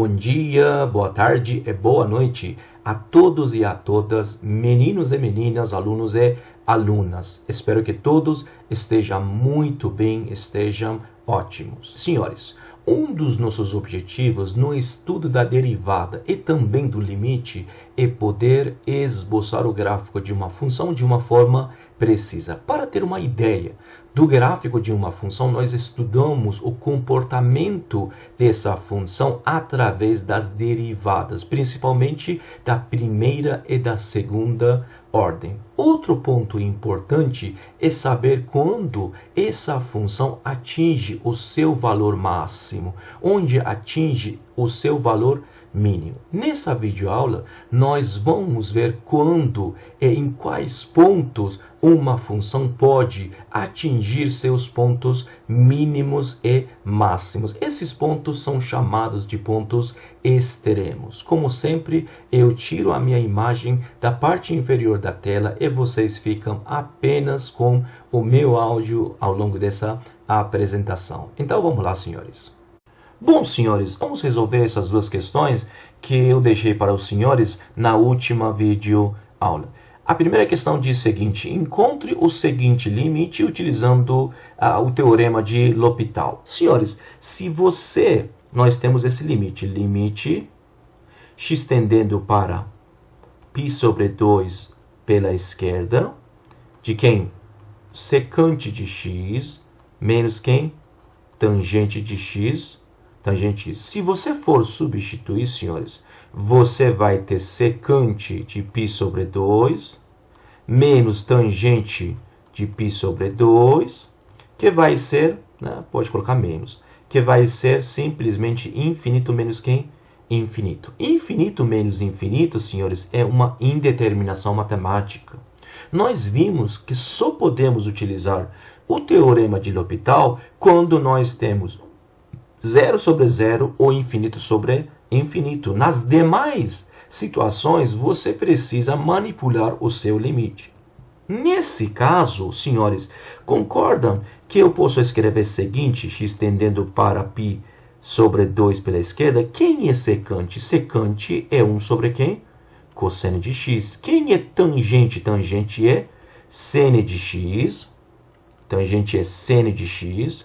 Bom dia, boa tarde e boa noite a todos e a todas, meninos e meninas, alunos e alunas. Espero que todos estejam muito bem, estejam ótimos. Senhores, um dos nossos objetivos no estudo da derivada e também do limite é poder esboçar o gráfico de uma função de uma forma precisa. Para ter uma ideia do gráfico de uma função, nós estudamos o comportamento dessa função através das derivadas, principalmente da primeira e da segunda ordem. Outro ponto importante é saber quando essa função atinge o seu valor máximo, onde atinge o seu valor mínimo. Nessa videoaula, nós vamos ver quando e em quais pontos uma função pode atingir seus pontos mínimos e máximos. Esses pontos são chamados de pontos extremos. Como sempre, eu tiro a minha imagem da parte inferior da tela e vocês ficam apenas com o meu áudio ao longo dessa apresentação. Então vamos lá, senhores. Bom, senhores, vamos resolver essas duas questões que eu deixei para os senhores na última videoaula. A primeira questão diz o seguinte: encontre o seguinte limite utilizando o teorema de L'Hopital. Senhores, nós temos esse limite x tendendo para π sobre 2 pela esquerda, de quem? Secante de x, menos quem? Tangente de x. Tangente. Se você for substituir, senhores, você vai ter secante de π sobre 2 menos tangente de π sobre 2, que vai ser, pode colocar menos, que vai ser simplesmente infinito menos quem? Infinito. Infinito menos infinito, senhores, é uma indeterminação matemática. Nós vimos que só podemos utilizar o teorema de L'Hopital quando nós temos 0 sobre 0 ou infinito sobre infinito. Nas demais situações, você precisa manipular o seu limite. Nesse caso, senhores, concordam que eu posso escrever o seguinte: x tendendo para π sobre 2 pela esquerda. Quem é secante? Secante é 1 sobre quem? Cosseno de x. Quem é tangente? Tangente é seno de x. Tangente é seno de x.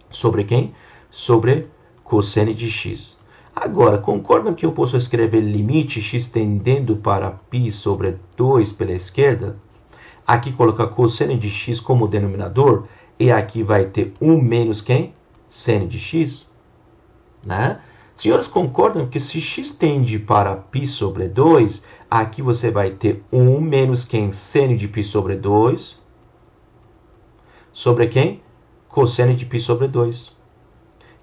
Sobre quem? Sobre cosseno de x. Agora, concordam que eu posso escrever limite x tendendo para π sobre 2 pela esquerda? Aqui colocar cosseno de x como denominador e aqui vai ter 1 menos quem? Seno de x. Senhores, concordam que se x tende para π sobre 2, aqui você vai ter 1 menos quem? Seno de π sobre 2. Sobre quem? Cosseno de π sobre 2.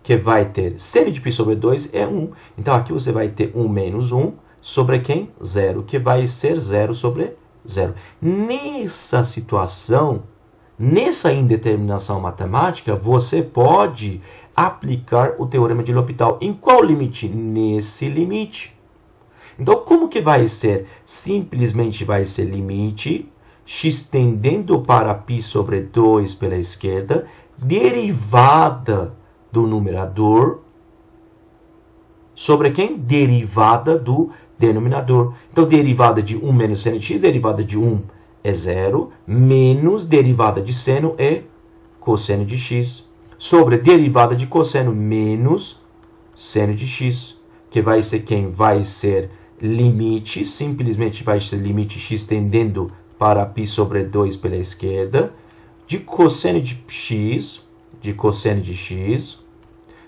Que vai ter seno de π sobre 2 é 1. Então, aqui você vai ter 1 menos 1 sobre quem? 0, que vai ser 0 sobre 0. Nessa situação, nessa indeterminação matemática, você pode aplicar o teorema de L'Hopital. Em qual limite? Nesse limite. Então, como que vai ser? Simplesmente vai ser limite x tendendo para π sobre 2 pela esquerda, derivada do numerador sobre quem? Derivada do denominador. Então, derivada de 1 menos seno de x, derivada de 1 é 0, menos derivada de seno é cosseno de x, sobre derivada de cosseno menos seno de x, que vai ser quem? Vai ser limite, simplesmente vai ser limite x tendendo para π sobre 2 pela esquerda, de cosseno de x,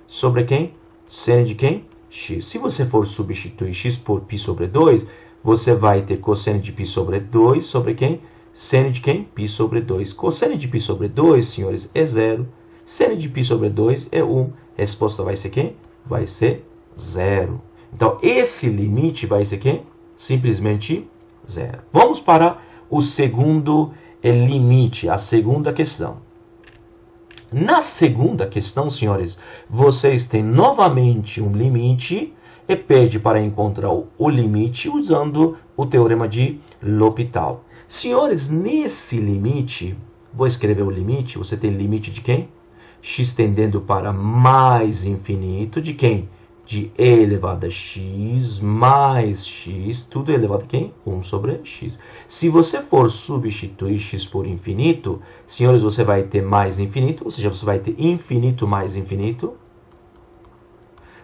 sobre quem? Seno de quem? X. Se você for substituir x por π sobre 2, você vai ter cosseno de π sobre 2 sobre quem? Seno de quem? Π sobre 2. Cosseno de π sobre 2, senhores, é 0. Seno de π sobre 2 é 1. Resposta vai ser quem? Vai ser 0. Então, esse limite vai ser quem? Simplesmente 0. Vamos para o segundo limite, a segunda questão. Na segunda questão, senhores, vocês têm novamente um limite e pede para encontrar o limite usando o teorema de L'Hopital. Senhores, nesse limite, vou escrever o limite, você tem limite de quem? X tendendo para mais infinito, de quem? de e elevado a x mais x, tudo elevado a quem? 1 sobre x. Se você for substituir x por infinito, senhores, você vai ter mais infinito, ou seja, você vai ter infinito mais infinito,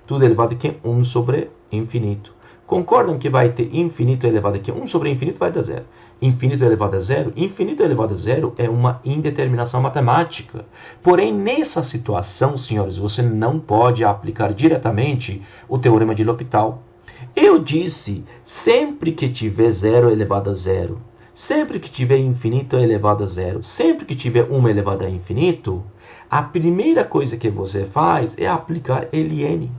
tudo elevado a quem? 1 sobre infinito. Concordam que vai ter infinito elevado a quê? 1 sobre infinito vai dar zero. Infinito elevado a zero? Infinito elevado a zero é uma indeterminação matemática. Porém, nessa situação, senhores, você não pode aplicar diretamente o teorema de L'Hopital. Eu disse, sempre que tiver zero elevado a zero, sempre que tiver infinito elevado a zero, sempre que tiver 1 elevado a infinito, a primeira coisa que você faz é aplicar ln.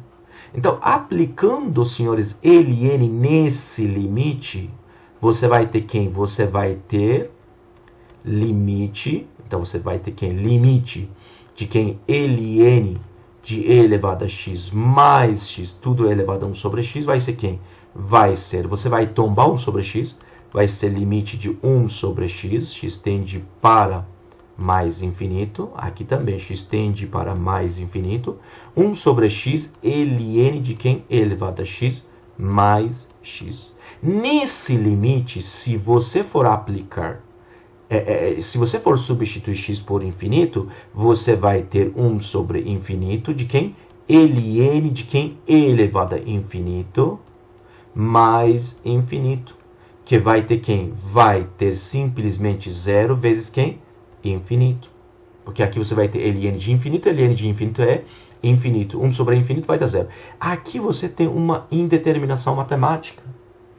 Então, aplicando, senhores, ln nesse limite, você vai ter quem? Você vai ter limite. Então, você vai ter quem? Limite de quem? ln de e elevado a x mais x, tudo elevado a 1 sobre x, vai ser quem? Vai ser, você vai tombar 1 sobre x, vai ser limite de 1 sobre x, x tende para mais infinito, aqui também x tende para mais infinito, 1 sobre x, ln de quem? E elevado a x mais x. Nesse limite, se você for aplicar, se você for substituir x por infinito, você vai ter 1 sobre infinito de quem? ln de quem? E elevado a infinito mais infinito, que vai ter quem? Vai ter simplesmente zero vezes quem? Infinito. Porque aqui você vai ter ln de infinito é infinito. 1 sobre infinito vai dar zero. Aqui você tem uma indeterminação matemática.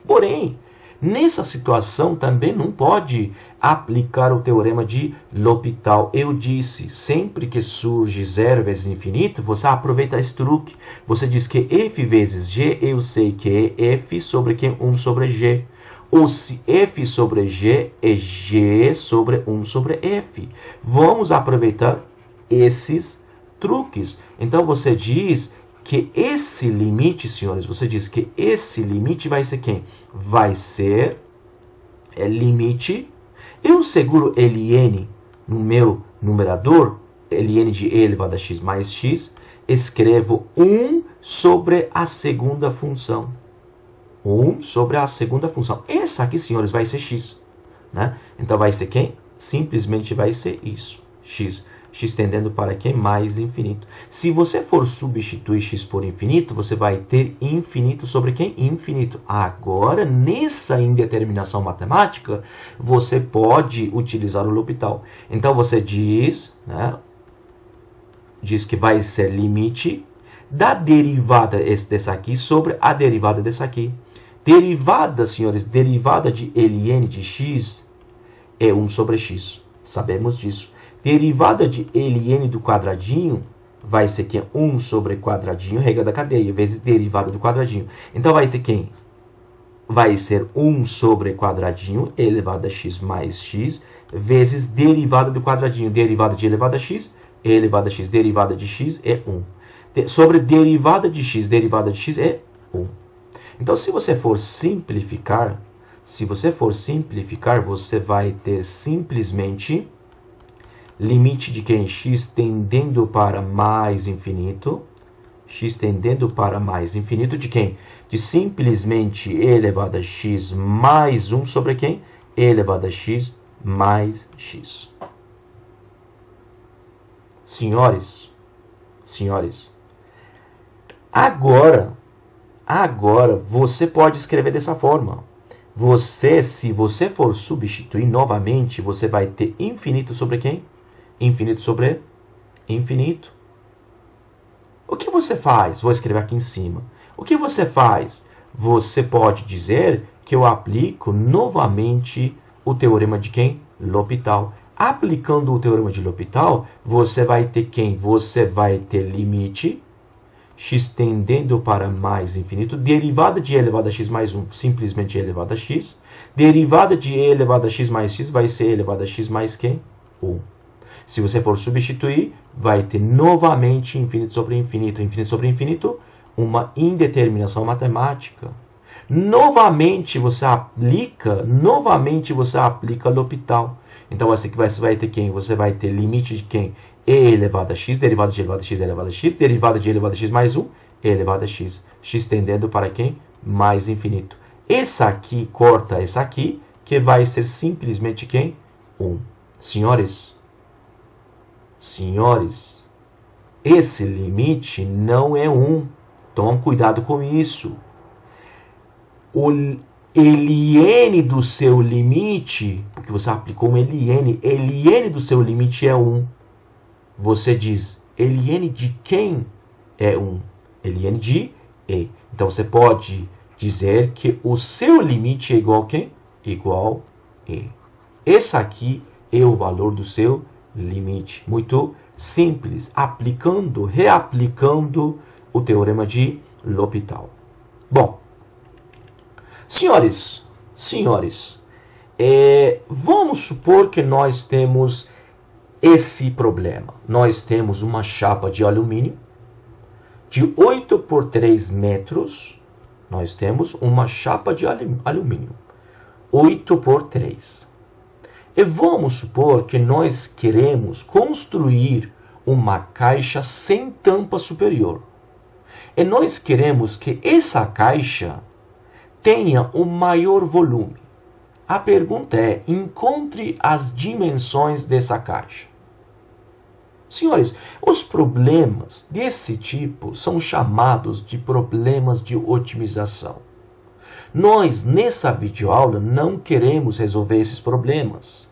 Porém, nessa situação também não pode aplicar o teorema de L'Hopital. Eu disse, sempre que surge zero vezes infinito, você aproveita esse truque. Você diz que f vezes g, eu sei que é f sobre quem? 1 sobre g. Ou se f sobre g é g sobre 1 sobre f. Vamos aproveitar esses truques. Então, você diz que esse limite, senhores, você diz que esse limite vai ser quem? Vai ser limite. Eu seguro ln no meu numerador, ln de e elevado a x mais x, escrevo 1 sobre a segunda função. 1 sobre a segunda função. Essa aqui, senhores, vai ser x. Né? Então, vai ser quem? Simplesmente vai ser isso. X. X tendendo para quem? Mais infinito. Se você for substituir x por infinito, você vai ter infinito sobre quem? Infinito. Agora, nessa indeterminação matemática, você pode utilizar o L'Hopital. Então, você diz, né? Diz que vai ser limite da derivada dessa aqui sobre a derivada dessa aqui. Derivada, senhores, derivada de ln de x é 1 sobre x. Sabemos disso. Derivada de ln do quadradinho vai ser que é 1 sobre quadradinho, regra da cadeia, vezes derivada do quadradinho. Então, vai ter quem? Vai ser 1 sobre quadradinho elevado a x mais x, vezes derivada do quadradinho. Derivada de elevado a x, e elevado a x, derivada de x é 1. Sobre derivada de x é 1. Então, se você for simplificar, você vai ter simplesmente limite de quem? X tendendo para mais infinito. X tendendo para mais infinito de quem? De simplesmente e elevado a x mais 1 sobre quem? E elevado a x mais x. Senhores, agora você pode escrever dessa forma. Se você for substituir novamente, você vai ter infinito sobre quem? Infinito sobre infinito. O que você faz? Vou escrever aqui em cima. O que você faz? Você pode dizer que eu aplico novamente o teorema de quem? L'Hopital. Aplicando o teorema de L'Hopital, você vai ter quem? Você vai ter limite x tendendo para mais infinito, derivada de e elevado a x mais 1, simplesmente e elevado a x. Derivada de e elevado a x mais x vai ser e elevado a x mais quem? 1. Se você for substituir, vai ter novamente infinito sobre infinito, uma indeterminação matemática. Novamente você aplica L'Hopital. Então, assim que você vai ter quem? Você vai ter limite de quem? E elevado a x, derivada de elevado a x elevado a x, derivada de elevado a x mais 1, elevado a x. X tendendo para quem? Mais infinito. Essa aqui corta essa aqui, que vai ser simplesmente quem? 1. Senhores, esse limite não é 1. Toma cuidado com isso. O ln do seu limite, porque você aplicou um ln do seu limite é 1. Você diz, ln de quem é 1? Ln de e. Então, você pode dizer que o seu limite é igual a quem? Igual a e. Esse aqui é o valor do seu limite. Muito simples, reaplicando o teorema de L'Hopital. Bom, senhores, vamos supor que nós temos esse problema. Nós temos uma chapa de alumínio de 8 por 3 metros. Nós temos uma chapa de alumínio 8 por 3. E vamos supor que nós queremos construir uma caixa sem tampa superior. E nós queremos que essa caixa tenha o maior volume. A pergunta é, encontre as dimensões dessa caixa. Senhores, os problemas desse tipo são chamados de problemas de otimização. Nós, nessa videoaula, não queremos resolver esses problemas.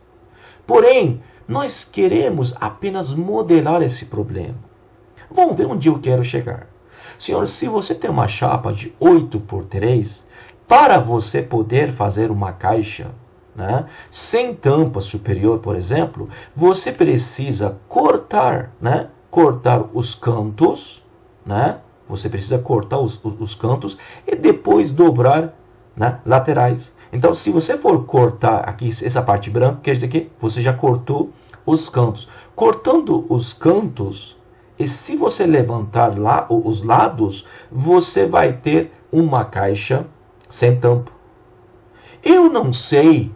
Porém, nós queremos apenas modelar esse problema. Vamos ver onde eu quero chegar. Senhores, se você tem uma chapa de 8 por 3, para você poder fazer uma caixa, né, sem tampa superior, por exemplo, você precisa cortar os cantos, né? Você precisa cortar os cantos e depois dobrar, né, laterais. Então, se você for cortar aqui essa parte branca, quer dizer que você já cortou os cantos. Cortando os cantos, e se você levantar lá os lados, você vai ter uma caixa sem tampa. Eu não sei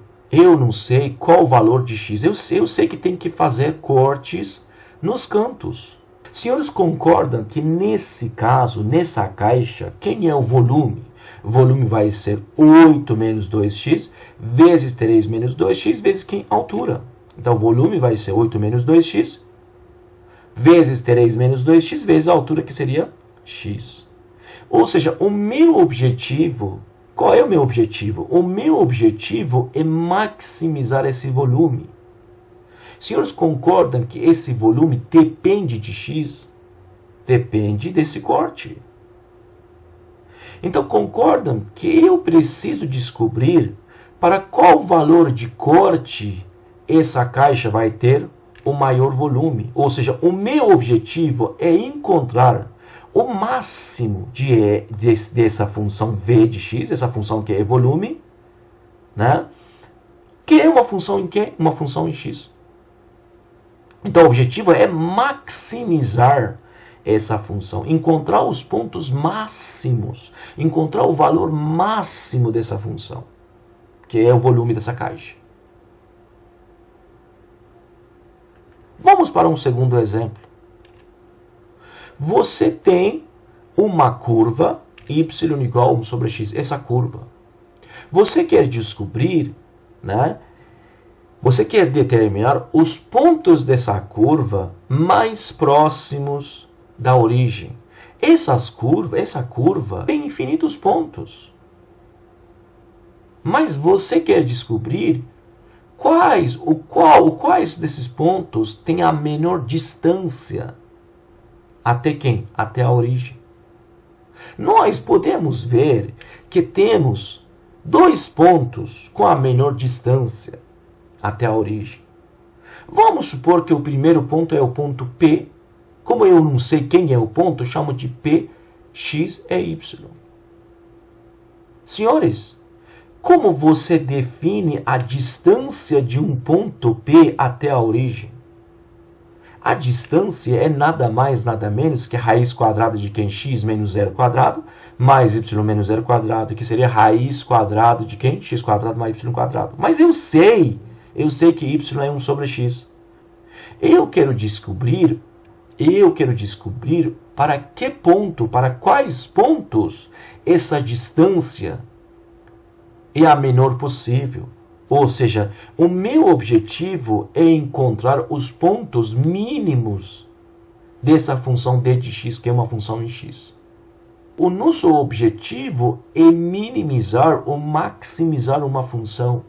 qual o valor de x. Eu sei que tem que fazer cortes nos cantos. Senhores, concordam que nesse caso, nessa caixa, quem é o volume? O volume vai ser 8 menos 2x, vezes 3 menos 2x, vezes quem? Altura. Então, o volume vai ser 8 menos 2x, vezes 3 menos 2x, vezes a altura, que seria x. Ou seja, o meu objetivo... Qual é o meu objetivo? O meu objetivo é maximizar esse volume. Senhores, concordam que esse volume depende de x? Depende desse corte. Então, concordam que eu preciso descobrir para qual valor de corte essa caixa vai ter o maior volume. Ou seja, o meu objetivo é encontrar o máximo dessa função v de x, essa função que é volume, né? Que é uma função em quê? Uma função em x. Então, o objetivo é maximizar essa função, encontrar os pontos máximos, encontrar o valor máximo dessa função, que é o volume dessa caixa. Vamos para um segundo exemplo. Você tem uma curva y igual a 1 sobre x, essa curva. Você quer descobrir, né? Você quer determinar os pontos dessa curva mais próximos da origem. Essa curva tem infinitos pontos. Mas você quer descobrir quais desses pontos tem a menor distância. Até quem? Até a origem. Nós podemos ver que temos 2 pontos com a menor distância até a origem. Vamos supor que o primeiro ponto é o ponto P. Como eu não sei quem é o ponto, eu chamo de P, X e Y. Senhores, como você define a distância de um ponto P até a origem? A distância é nada mais, nada menos que a raiz quadrada de quem? X menos 0 quadrado, mais y menos 0 quadrado, que seria raiz quadrada de quem? X quadrado mais y quadrado. Mas eu sei que y é 1 sobre x. Eu quero descobrir eu quero descobrir para que ponto, para quais pontos essa distância é a menor possível. Ou seja, o meu objetivo é encontrar os pontos mínimos dessa função d de x, que é uma função em x. O nosso objetivo é minimizar ou maximizar uma função.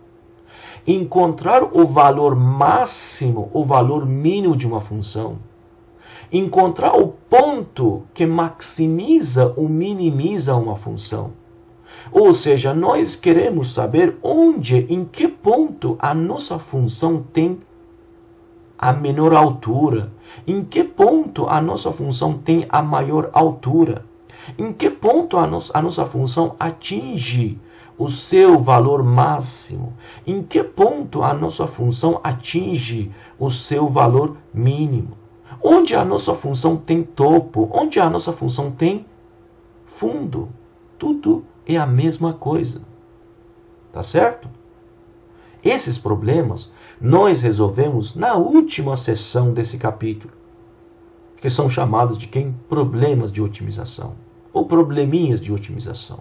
Encontrar o valor máximo, o valor mínimo de uma função. Encontrar o ponto que maximiza ou minimiza uma função. Ou seja, nós queremos saber onde, em que ponto a nossa função tem a menor altura. Em que ponto a nossa função tem a maior altura. Em que ponto a nossa função atinge o seu valor máximo? Em que ponto a nossa função atinge o seu valor mínimo? Onde a nossa função tem topo? Onde a nossa função tem fundo? Tudo é a mesma coisa. Tá certo? Esses problemas nós resolvemos na última sessão desse capítulo, que são chamados de quem? Problemas de otimização, ou probleminhas de otimização.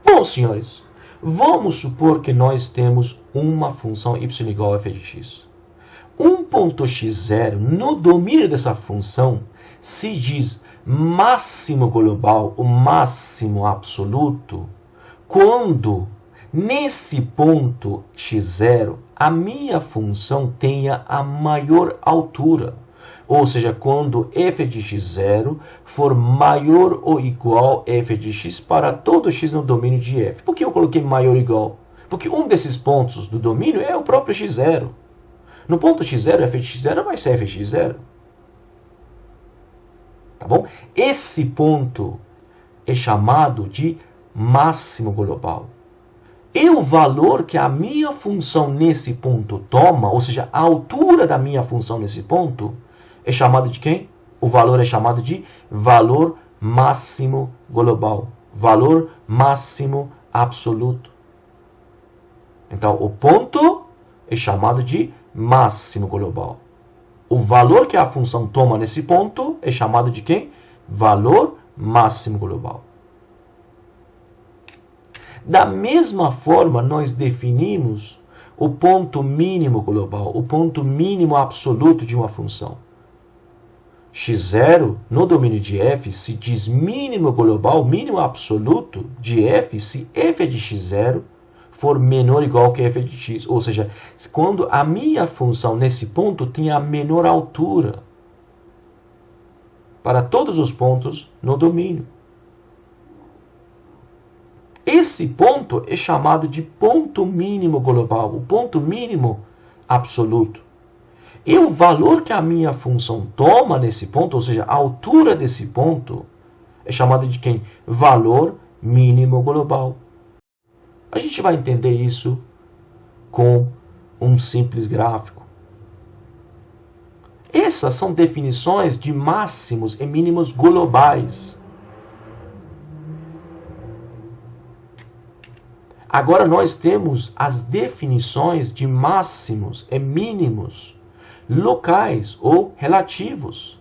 Bom, senhores, vamos supor que nós temos uma função y igual a f de x. Um ponto x0 no domínio dessa função se diz máximo global, o máximo absoluto, quando nesse ponto x0 a minha função tenha a maior altura. Ou seja, quando f de x0 for maior ou igual a f de x para todo x no domínio de f. Por que eu coloquei maior ou igual? Porque um desses pontos do domínio é o próprio x0. No ponto x0, f de x0 vai ser f de x0. Tá bom? Esse ponto é chamado de máximo global. E o valor que a minha função nesse ponto toma, ou seja, a altura da minha função nesse ponto, é chamado de quem? O valor é chamado de valor máximo global. Valor máximo absoluto. Então, o ponto é chamado de máximo global. O valor que a função toma nesse ponto é chamado de quem? Valor máximo global. Da mesma forma, nós definimos o ponto mínimo global, o ponto mínimo absoluto de uma função. x0 no domínio de f se diz mínimo global, mínimo absoluto de f, se f de x0 for menor ou igual que f de x. Ou seja, quando a minha função nesse ponto tem a menor altura para todos os pontos no domínio. Esse ponto é chamado de ponto mínimo global, o ponto mínimo absoluto. E o valor que a minha função toma nesse ponto, ou seja, a altura desse ponto, é chamado de quem? Valor mínimo global. A gente vai entender isso com um simples gráfico. Essas são definições de máximos e mínimos globais. Agora nós temos as definições de máximos e mínimos locais ou relativos.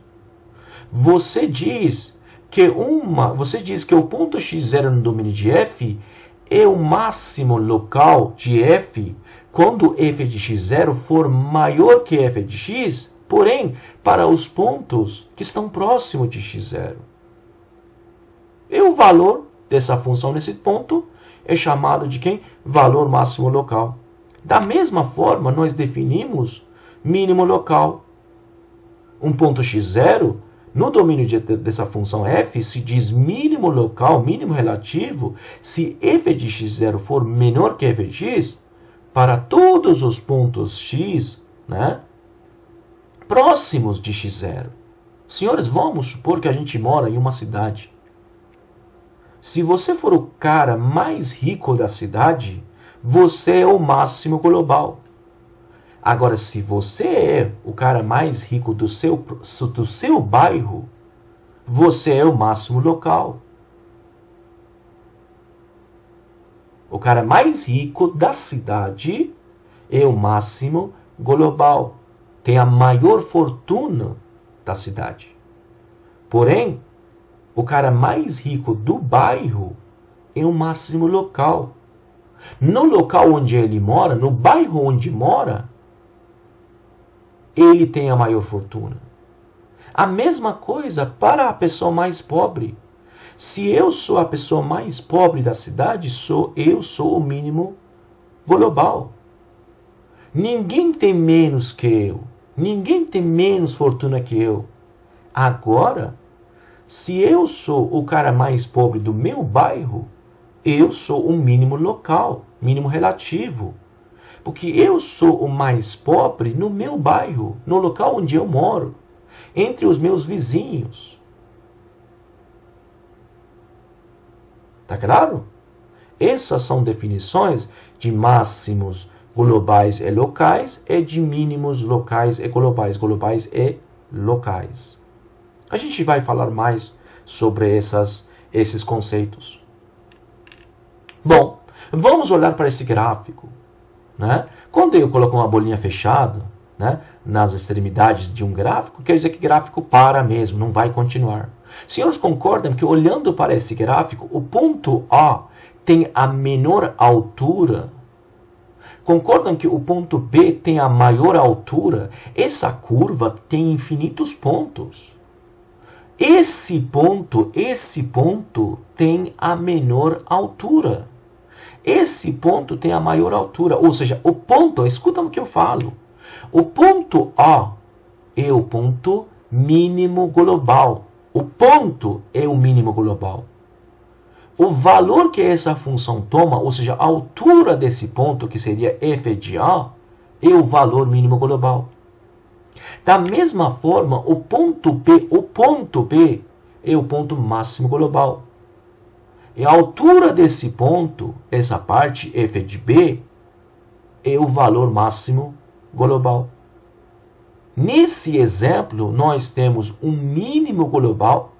Você diz que o ponto x0 no domínio de f é o máximo local de f quando f de x0 for maior que f de x, porém, para os pontos que estão próximos de x0. E o valor dessa função nesse ponto é chamado de quem? Valor máximo local. Da mesma forma, nós definimos mínimo local. Um ponto x0, no domínio dessa função f, se diz mínimo local, mínimo relativo, se f de x0 for menor que f de x, para todos os pontos x, né, próximos de x0. Senhores, vamos supor que a gente mora em uma cidade. Se você for o cara mais rico da cidade, você é o máximo global. Agora, se você é o cara mais rico do seu bairro, você é o máximo local. O cara mais rico da cidade é o máximo global. tem a maior fortuna da cidade. Porém, o cara mais rico do bairro é o máximo local. No local onde ele mora, no bairro onde mora, ele tem a maior fortuna. A mesma coisa para a pessoa mais pobre. Se eu sou a pessoa mais pobre da cidade, eu sou o mínimo global. Ninguém tem menos que eu. Ninguém tem menos fortuna que eu. Agora, se eu sou o cara mais pobre do meu bairro, eu sou o mínimo local, mínimo relativo. Porque eu sou o mais pobre no meu bairro, no local onde eu moro, entre os meus vizinhos. Tá claro? Essas são definições de máximos globais e locais e de mínimos locais e globais. Globais e locais. A gente vai falar mais sobre esses conceitos. Bom, vamos olhar para esse gráfico. Né? Quando eu coloco uma bolinha fechada, né, nas extremidades de um gráfico, quer dizer que o gráfico para mesmo, não vai continuar. Senhores concordam que olhando para esse gráfico, o ponto A tem a menor altura? Concordam que o ponto B tem a maior altura? Essa curva tem infinitos pontos. Esse ponto tem a menor altura. Esse ponto tem a maior altura. Ou seja, o ponto, escuta o que eu falo. O ponto A é o ponto mínimo global. O ponto é o mínimo global. O valor que essa função toma, ou seja, a altura desse ponto, que seria f de A, é o valor mínimo global. Da mesma forma, o ponto B é o ponto máximo global. E a altura desse ponto, essa parte f de B, é o valor máximo global. Nesse exemplo, nós temos um mínimo global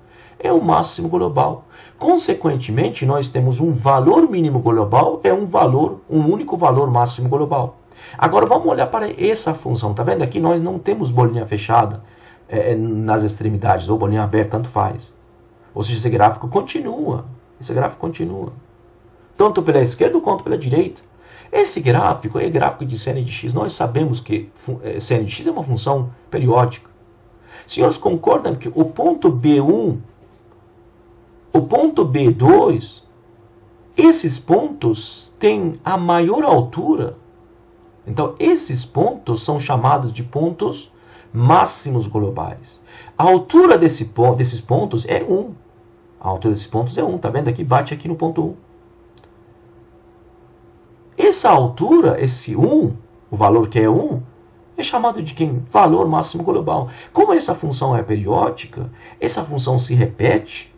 e um máximo global. Consequentemente, nós temos um valor mínimo global e um único valor máximo global. Agora vamos olhar para essa função. Tá vendo aqui? Nós não temos bolinha fechada nas extremidades, ou bolinha aberta, tanto faz. Ou seja, esse gráfico continua. Esse gráfico continua. Tanto pela esquerda quanto pela direita. Esse gráfico é gráfico de seno de x. Nós sabemos que seno de x é uma função periódica. Senhores concordam que o ponto B1, o ponto B2, esses pontos têm a maior altura. Então, esses pontos são chamados de pontos máximos globais. A altura desses pontos é 1. A altura desses pontos é 1. Tá vendo aqui? Bate aqui no ponto 1. Essa altura, esse 1, o valor que é 1, é chamado de quem? Valor máximo global. Como essa função é periódica, essa função se repete,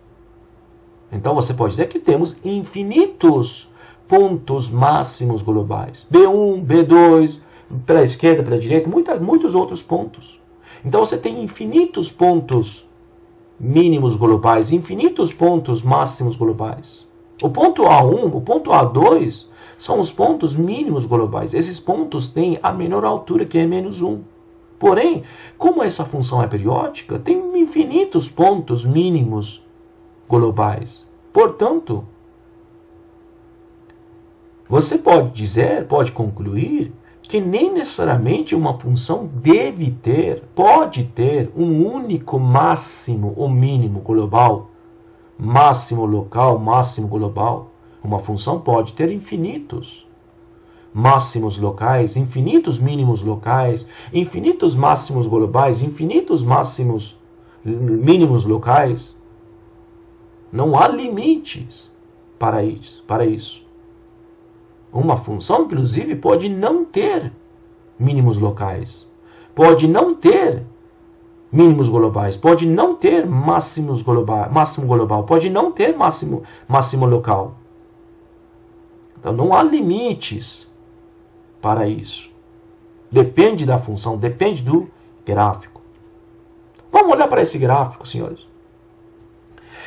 então você pode dizer que temos infinitos pontos máximos globais. B1, B2, pela esquerda, pela direita, muitos outros pontos. Então você tem infinitos pontos mínimos globais, infinitos pontos máximos globais. O ponto A1, o ponto A2 são os pontos mínimos globais. Esses pontos têm a menor altura, que é menos 1. Porém, como essa função é periódica, tem infinitos pontos mínimos globais. Portanto, você pode concluir que nem necessariamente uma função pode ter um único máximo ou mínimo global, máximo local, máximo global. Uma função pode ter infinitos máximos locais, infinitos mínimos locais, infinitos máximos globais, infinitos máximos mínimos locais. Não há limites para isso. Uma função, inclusive, pode não ter mínimos locais, pode não ter mínimos globais, pode não ter máximo global, pode não ter máximo local. Então não há limites para isso. Depende da função, depende do gráfico. Vamos olhar para esse gráfico, senhores.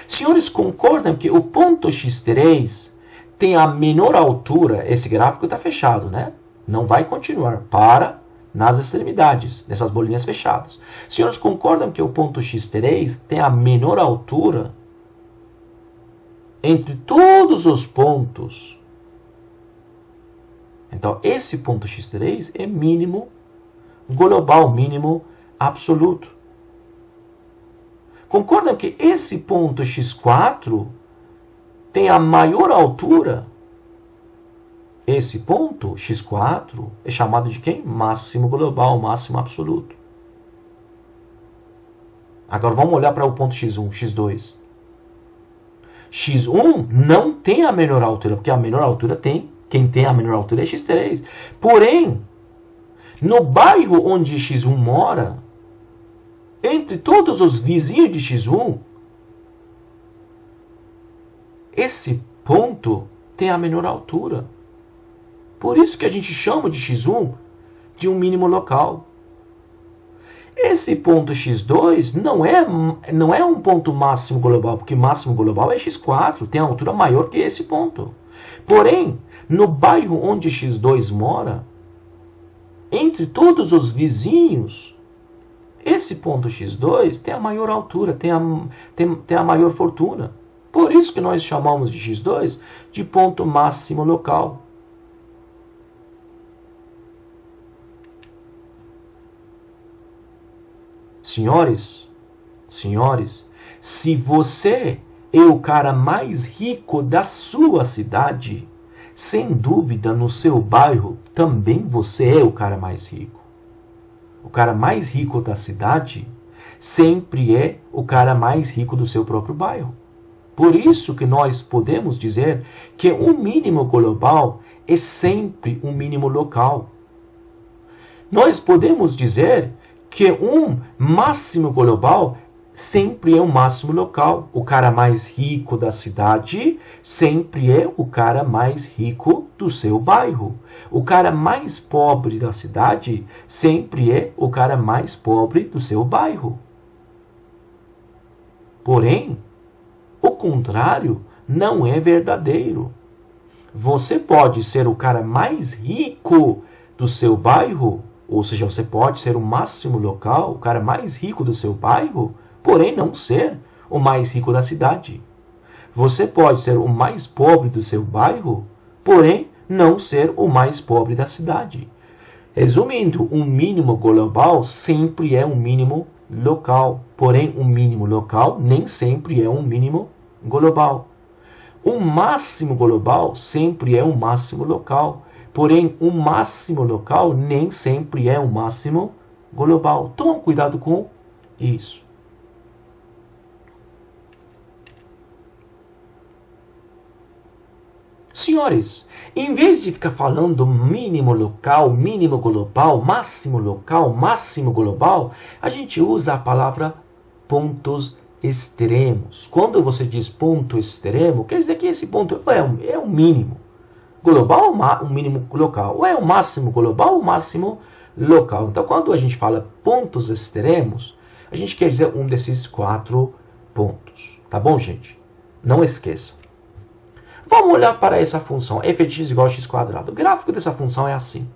Senhores concordam que o ponto x3 tem a menor altura? Esse gráfico está fechado, né? Não vai continuar. Para nas extremidades, nessas bolinhas fechadas. Senhores, concordam que o ponto x3 tem a menor altura entre todos os pontos? Então, esse ponto x3 é mínimo global, mínimo absoluto. Concordam que esse ponto x4 tem a maior altura? Esse ponto, x4, é chamado de quem? Máximo global, máximo absoluto. Agora vamos olhar para o ponto x1, x2. x1 não tem a menor altura, porque a menor altura tem, quem tem a menor altura é x3. Porém, no bairro onde x1 mora, entre todos os vizinhos de x1, esse ponto tem a menor altura. Por isso que a gente chama de x1 de um mínimo local. Esse ponto x2 não é um ponto máximo global, porque máximo global é x4, tem a altura maior que esse ponto. Porém, no bairro onde x2 mora, entre todos os vizinhos, esse ponto x2 tem a maior altura, tem a maior fortuna. Por isso que nós chamamos de x2 de ponto máximo local. Senhores, se você é o cara mais rico da sua cidade, sem dúvida no seu bairro também você é o cara mais rico. O cara mais rico da cidade sempre é o cara mais rico do seu próprio bairro. Por isso que nós podemos dizer que um mínimo global é sempre um mínimo local. Nós podemos dizer que um máximo global sempre é um máximo local. O cara mais rico da cidade sempre é o cara mais rico do seu bairro. O cara mais pobre da cidade sempre é o cara mais pobre do seu bairro. Porém, o contrário não é verdadeiro. Você pode ser o cara mais rico do seu bairro, ou seja, você pode ser o máximo local, o cara mais rico do seu bairro, porém não ser o mais rico da cidade. Você pode ser o mais pobre do seu bairro, porém não ser o mais pobre da cidade. Resumindo, um mínimo global sempre é um mínimo local, porém um mínimo local nem sempre é um mínimo global. Um máximo global sempre é um máximo local, porém um máximo local nem sempre é um máximo global. Toma cuidado com isso. Senhores, em vez de ficar falando mínimo local, mínimo global, máximo global, a gente usa a palavra pontos extremos. Quando você diz ponto extremo, quer dizer que esse ponto é um mínimo global ou um mínimo local? Ou é o máximo global ou o máximo local? Então, quando a gente fala pontos extremos, a gente quer dizer um desses 4 pontos. Tá bom, gente? Não esqueça. Vamos olhar para essa função, f de x igual a x². O gráfico dessa função é assim.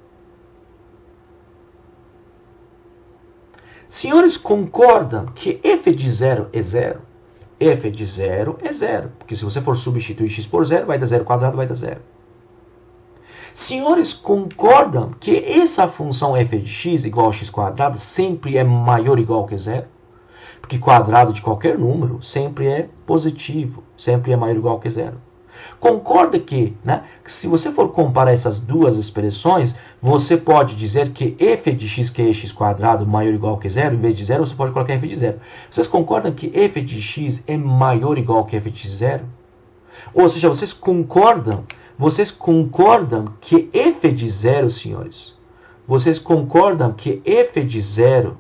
Senhores, concordam que f de 0 é 0? F de 0 é 0, porque se você for substituir x por 0, vai dar 0², vai dar 0. Senhores, concordam que essa função f de x igual a x² sempre é maior ou igual que 0? Porque quadrado de qualquer número sempre é positivo, sempre é maior ou igual que 0. Concorda que, que se você for comparar essas duas expressões, você pode dizer que f de x, que é x² maior ou igual que 0, em vez de 0, você pode colocar f de 0. Vocês concordam que f de x é maior ou igual que f de 0? Ou seja, vocês concordam que f de 0, senhores, vocês concordam que f de 0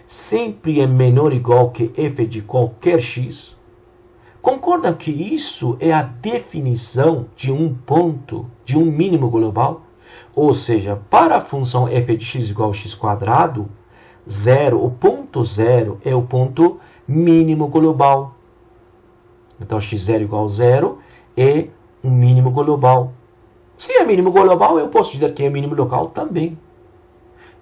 sempre é menor ou igual que f de qualquer x? Concordam que isso é a definição de um ponto, de um mínimo global? Ou seja, para a função f de x igual a x², 0, o ponto 0 é o ponto mínimo global. Então, x0 igual a 0 é um mínimo global. Se é mínimo global, eu posso dizer que é mínimo local também.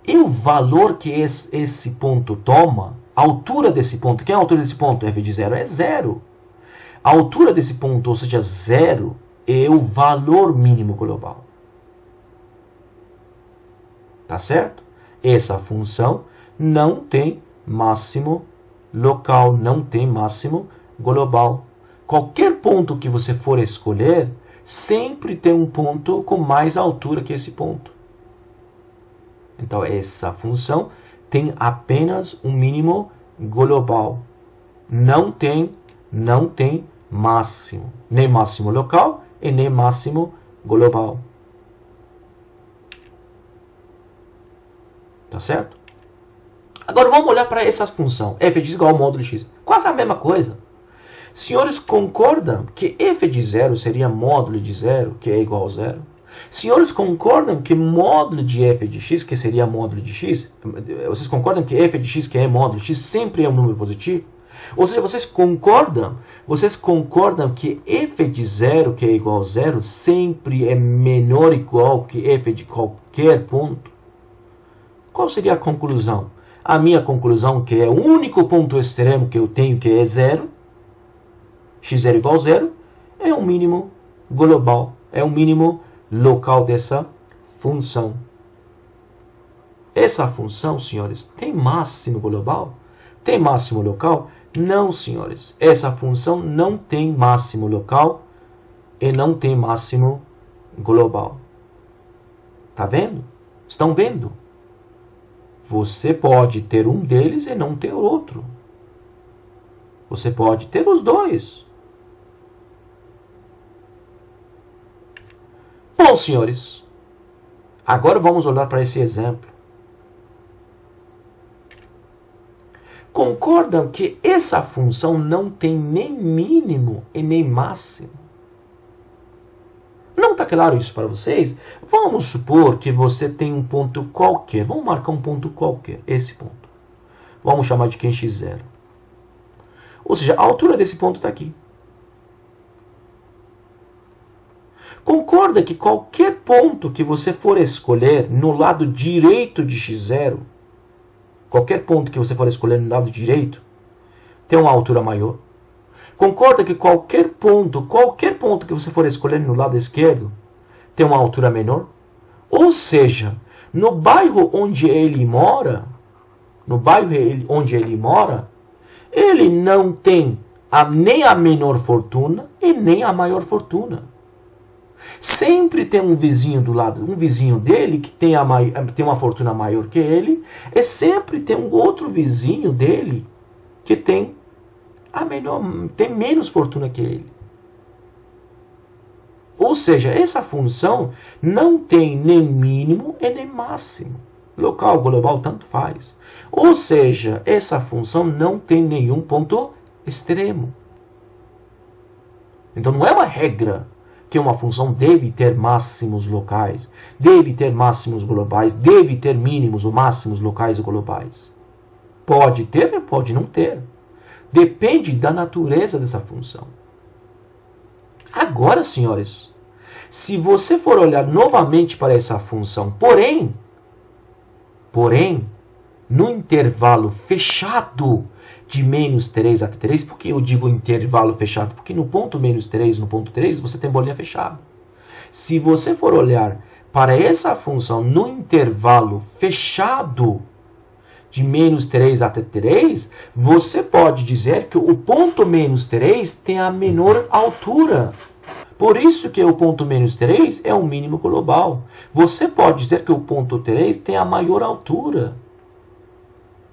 E o valor que esse ponto toma, a altura desse ponto, quem é a altura desse ponto? f de 0 é 0. A altura desse ponto, ou seja, 0, é o valor mínimo global. Tá certo? Essa função não tem máximo local, não tem máximo global. Qualquer ponto que você for escolher, sempre tem um ponto com mais altura que esse ponto. Então, essa função tem apenas um mínimo global. Não tem máximo. Nem máximo local e nem máximo global. Tá certo? Agora vamos olhar para essa função. f de x igual ao módulo x. Quase a mesma coisa. Senhores concordam que f de 0 seria módulo de 0, que é igual a 0? Senhores concordam que módulo de f de x, que seria módulo de x, vocês concordam que f de x, que é módulo de x, sempre é um número positivo? Ou seja, vocês concordam que f de 0, que é igual a 0, sempre é menor ou igual que f de qualquer ponto? Qual seria a conclusão? A minha conclusão, que é o único ponto extremo que eu tenho, que é 0, x0 igual a 0, é o mínimo global, é o mínimo local dessa função. Essa função, senhores, tem máximo global? Tem máximo local? Não, senhores. Essa função não tem máximo local e não tem máximo global. Tá vendo? Estão vendo? Você pode ter um deles e não ter outro. Você pode ter os dois. Bom, senhores, agora vamos olhar para esse exemplo. Concordam que essa função não tem nem mínimo e nem máximo? Não está claro isso para vocês? Vamos supor que você tem um ponto qualquer. Vamos marcar um ponto qualquer, esse ponto. Vamos chamar de x0. Ou seja, a altura desse ponto está aqui. Concorda que qualquer ponto que você for escolher no lado direito de x0, qualquer ponto que você for escolher no lado direito, tem uma altura maior? Concorda que qualquer ponto que você for escolher no lado esquerdo, tem uma altura menor? Ou seja, no bairro onde ele mora, ele não tem nem a menor fortuna e nem a maior fortuna. Sempre tem um vizinho do lado, um vizinho dele que tem uma fortuna maior que ele, e sempre tem um outro vizinho dele que tem menos fortuna que ele. Ou seja, essa função não tem nem mínimo e nem máximo. Local, global, tanto faz. Ou seja, essa função não tem nenhum ponto extremo. Então não é uma regra que uma função deve ter máximos locais, deve ter máximos globais, deve ter mínimos ou máximos locais e globais. Pode ter e pode não ter. Depende da natureza dessa função. Agora, senhores, se você for olhar novamente para essa função, porém, no intervalo fechado de menos 3 até 3, por que eu digo intervalo fechado? Porque no ponto menos 3, no ponto 3, você tem bolinha fechada. Se você for olhar para essa função no intervalo fechado de menos 3 até 3, você pode dizer que o ponto menos 3 tem a menor altura. Por isso que o ponto menos 3 é o mínimo global. Você pode dizer que o ponto 3 tem a maior altura.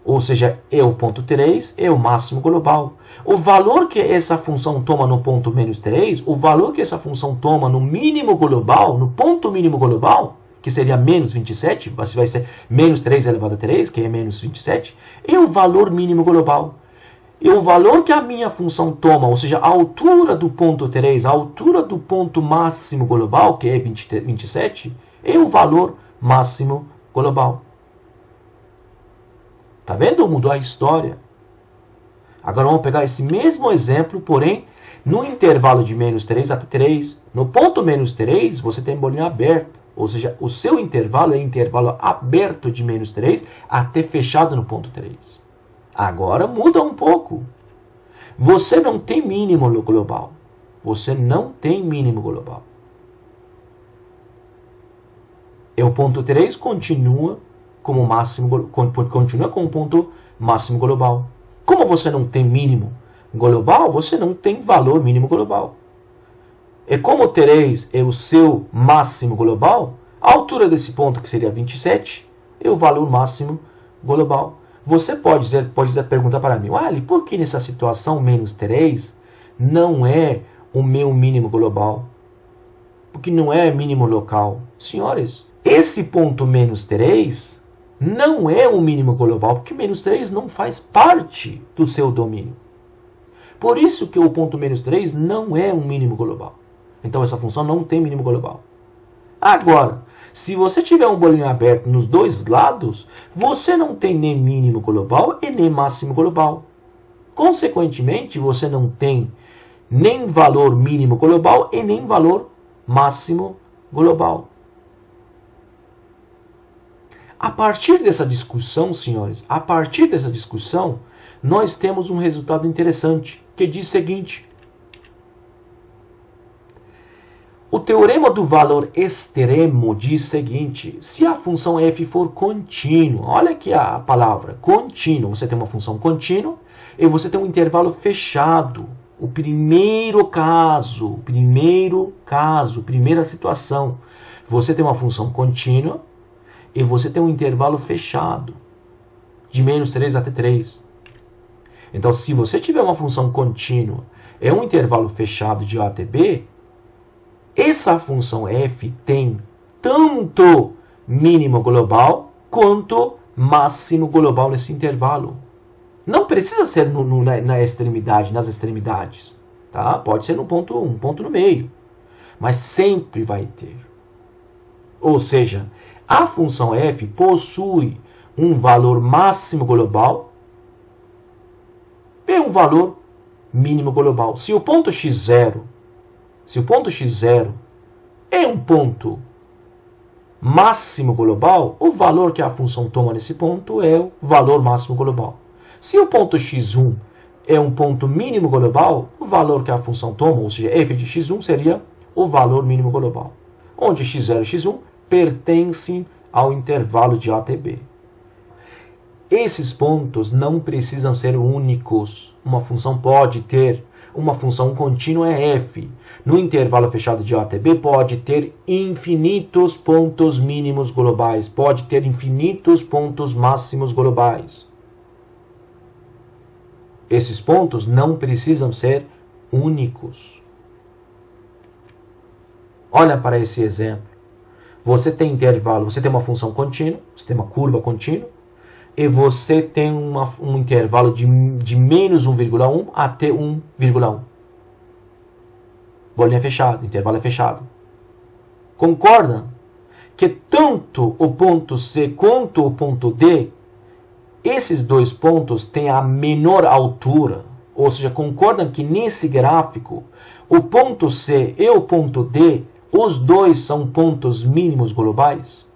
Ou seja, o ponto 3 é o máximo global. O valor que essa função toma no ponto menos 3, o valor que essa função toma no mínimo global, no ponto mínimo global, que seria menos 27, vai ser menos 3 elevado a 3, que é menos 27, é o valor mínimo global. E o valor que a minha função toma, ou seja, a altura do ponto 3, a altura do ponto máximo global, que é 27, é o valor máximo global. Tá vendo? Mudou a história. Agora vamos pegar esse mesmo exemplo, porém, no intervalo de menos 3 até 3. No ponto menos 3, você tem bolinha aberta. Ou seja, o seu intervalo é intervalo aberto de menos 3 até fechado no ponto 3. Agora muda um pouco. Você não tem mínimo global. Você não tem mínimo global. E o ponto 3 continua como máximo, continua com o ponto máximo global. Como você não tem mínimo global, você não tem valor mínimo global. E como o 3 é o seu máximo global, a altura desse ponto, que seria 27, é o valor máximo global. Você pode perguntar para mim, olha, por que nessa situação menos 3 não é o meu mínimo global? Porque não é mínimo local. Senhores, esse ponto menos 3 não é o mínimo global, porque menos 3 não faz parte do seu domínio. Por isso que o ponto menos 3 não é um mínimo global. Então essa função não tem mínimo global. Agora, se você tiver um bolinho aberto nos dois lados, você não tem nem mínimo global e nem máximo global. Consequentemente, você não tem nem valor mínimo global e nem valor máximo global. A partir dessa discussão, senhores, a partir dessa discussão, nós temos um resultado interessante, que diz o seguinte: o teorema do valor extremo diz o seguinte: se a função f for contínua, olha aqui a palavra, contínua, você tem uma função contínua e você tem um intervalo fechado. O primeiro caso, primeira situação, você tem uma função contínua e você tem um intervalo fechado, de menos 3 até 3. Então, se você tiver uma função contínua e um intervalo fechado de A até B, essa função f tem tanto mínimo global quanto máximo global nesse intervalo. Não precisa ser na extremidade, nas extremidades. Tá? Pode ser no ponto 1, ponto no meio. Mas sempre vai ter. Ou seja, a função f possui um valor máximo global e um valor mínimo global. Se o ponto x0 é um ponto máximo global, o valor que a função toma nesse ponto é o valor máximo global. Se o ponto x1 é um ponto mínimo global, o valor que a função toma, ou seja, f de x1, seria o valor mínimo global, onde x0 e x1 pertencem ao intervalo de A até B. Esses pontos não precisam ser únicos. Uma função pode ter, uma função contínua é f. No intervalo fechado de A até B pode ter infinitos pontos mínimos globais, pode ter infinitos pontos máximos globais. Esses pontos não precisam ser únicos. Olha para esse exemplo. Você tem intervalo, você tem uma função contínua, você tem uma curva contínua, e você tem um intervalo de menos 1,1 até 1,1. Bolinha fechada, intervalo é fechado. Concorda que tanto o ponto C quanto o ponto D, esses dois pontos têm a menor altura? Ou seja, concordam que nesse gráfico, o ponto C e o ponto D, os dois são pontos mínimos globais?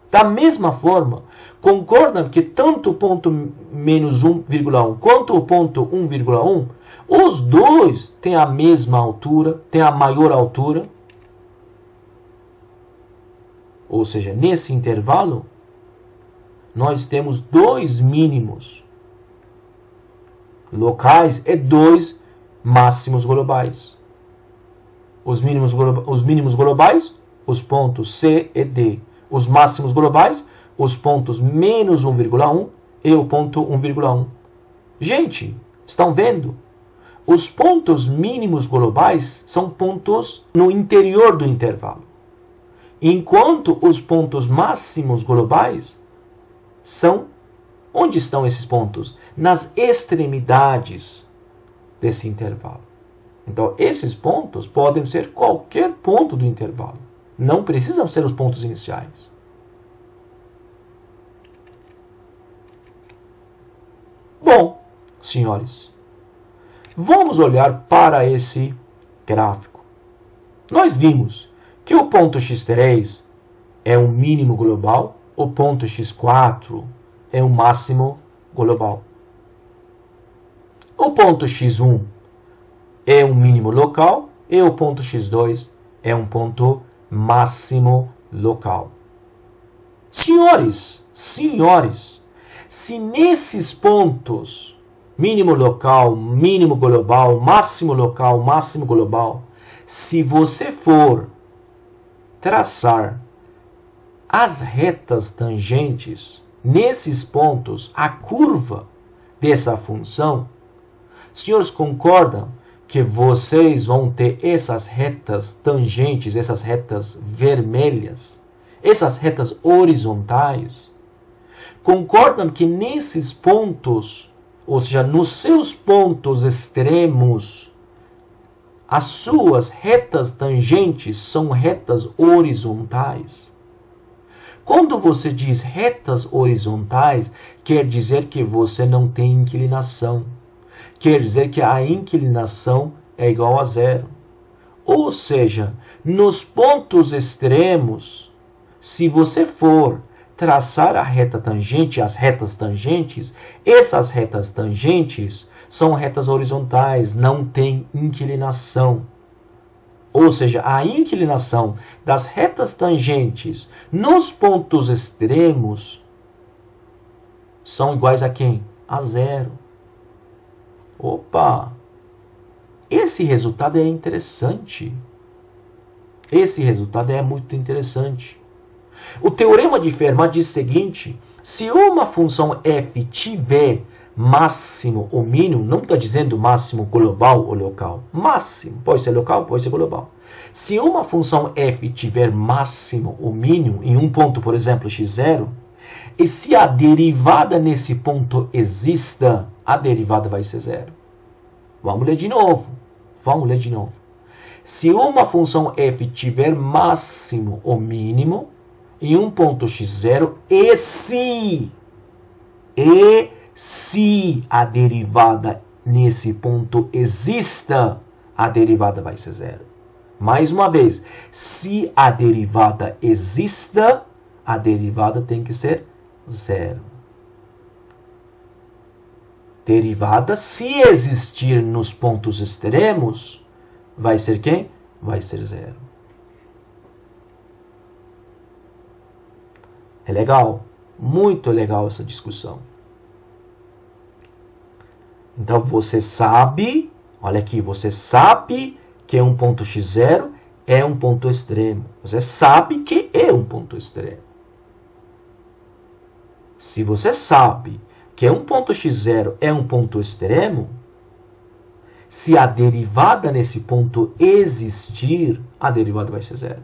Da mesma forma, concordam que tanto o ponto menos 1,1 quanto o ponto 1,1, os dois têm a mesma altura, têm a maior altura? Ou seja, nesse intervalo, nós temos dois mínimos locais e dois máximos globais. Os mínimos globais, os pontos C e D. Os máximos globais, os pontos menos 1,1 e o ponto 1,1. Gente, estão vendo? Os pontos mínimos globais são pontos no interior do intervalo, enquanto os pontos máximos globais são... Onde estão esses pontos? Nas extremidades desse intervalo. Então, esses pontos podem ser qualquer ponto do intervalo. Não precisam ser os pontos iniciais. Bom, senhores, vamos olhar para esse gráfico. Nós vimos que o ponto x3 é um mínimo global, o ponto x4 é um máximo global. O ponto x1 é um mínimo local e o ponto x2 é um ponto máximo local. Senhores, se nesses pontos, mínimo local, mínimo global, máximo local, máximo global, se você for traçar as retas tangentes nesses pontos, a curva dessa função, senhores concordam que vocês vão ter essas retas tangentes, essas retas vermelhas, essas retas horizontais? Concordam que nesses pontos, ou seja, nos seus pontos extremos, as suas retas tangentes são retas horizontais? Quando você diz retas horizontais, quer dizer que você não tem inclinação. Quer dizer que a inclinação é igual a zero. Ou seja, nos pontos extremos, se você for traçar a reta tangente, as retas tangentes, essas retas tangentes são retas horizontais, não tem inclinação. Ou seja, a inclinação das retas tangentes nos pontos extremos são iguais a quem? A zero. Opa! Esse resultado é interessante. Esse resultado é muito interessante. O teorema de Fermat diz o seguinte: se uma função f tiver máximo ou mínimo, não está dizendo máximo global ou local, máximo, pode ser local, pode ser global. Se uma função f tiver máximo ou mínimo em um ponto, por exemplo, x0, e se a derivada nesse ponto exista, a derivada vai ser zero. Vamos ler de novo. Se uma função f tiver máximo ou mínimo em um ponto x0, e se a derivada nesse ponto exista, a derivada vai ser zero. Mais uma vez, se a derivada exista, a derivada tem que ser zero. Derivada, se existir nos pontos extremos, vai ser quem? Vai ser zero. É legal, muito legal essa discussão. Então você sabe, olha aqui, você sabe que um ponto x0 é um ponto extremo. Você sabe que é um ponto extremo. Se você sabe que um ponto x0 é um ponto extremo, se a derivada nesse ponto existir, a derivada vai ser zero.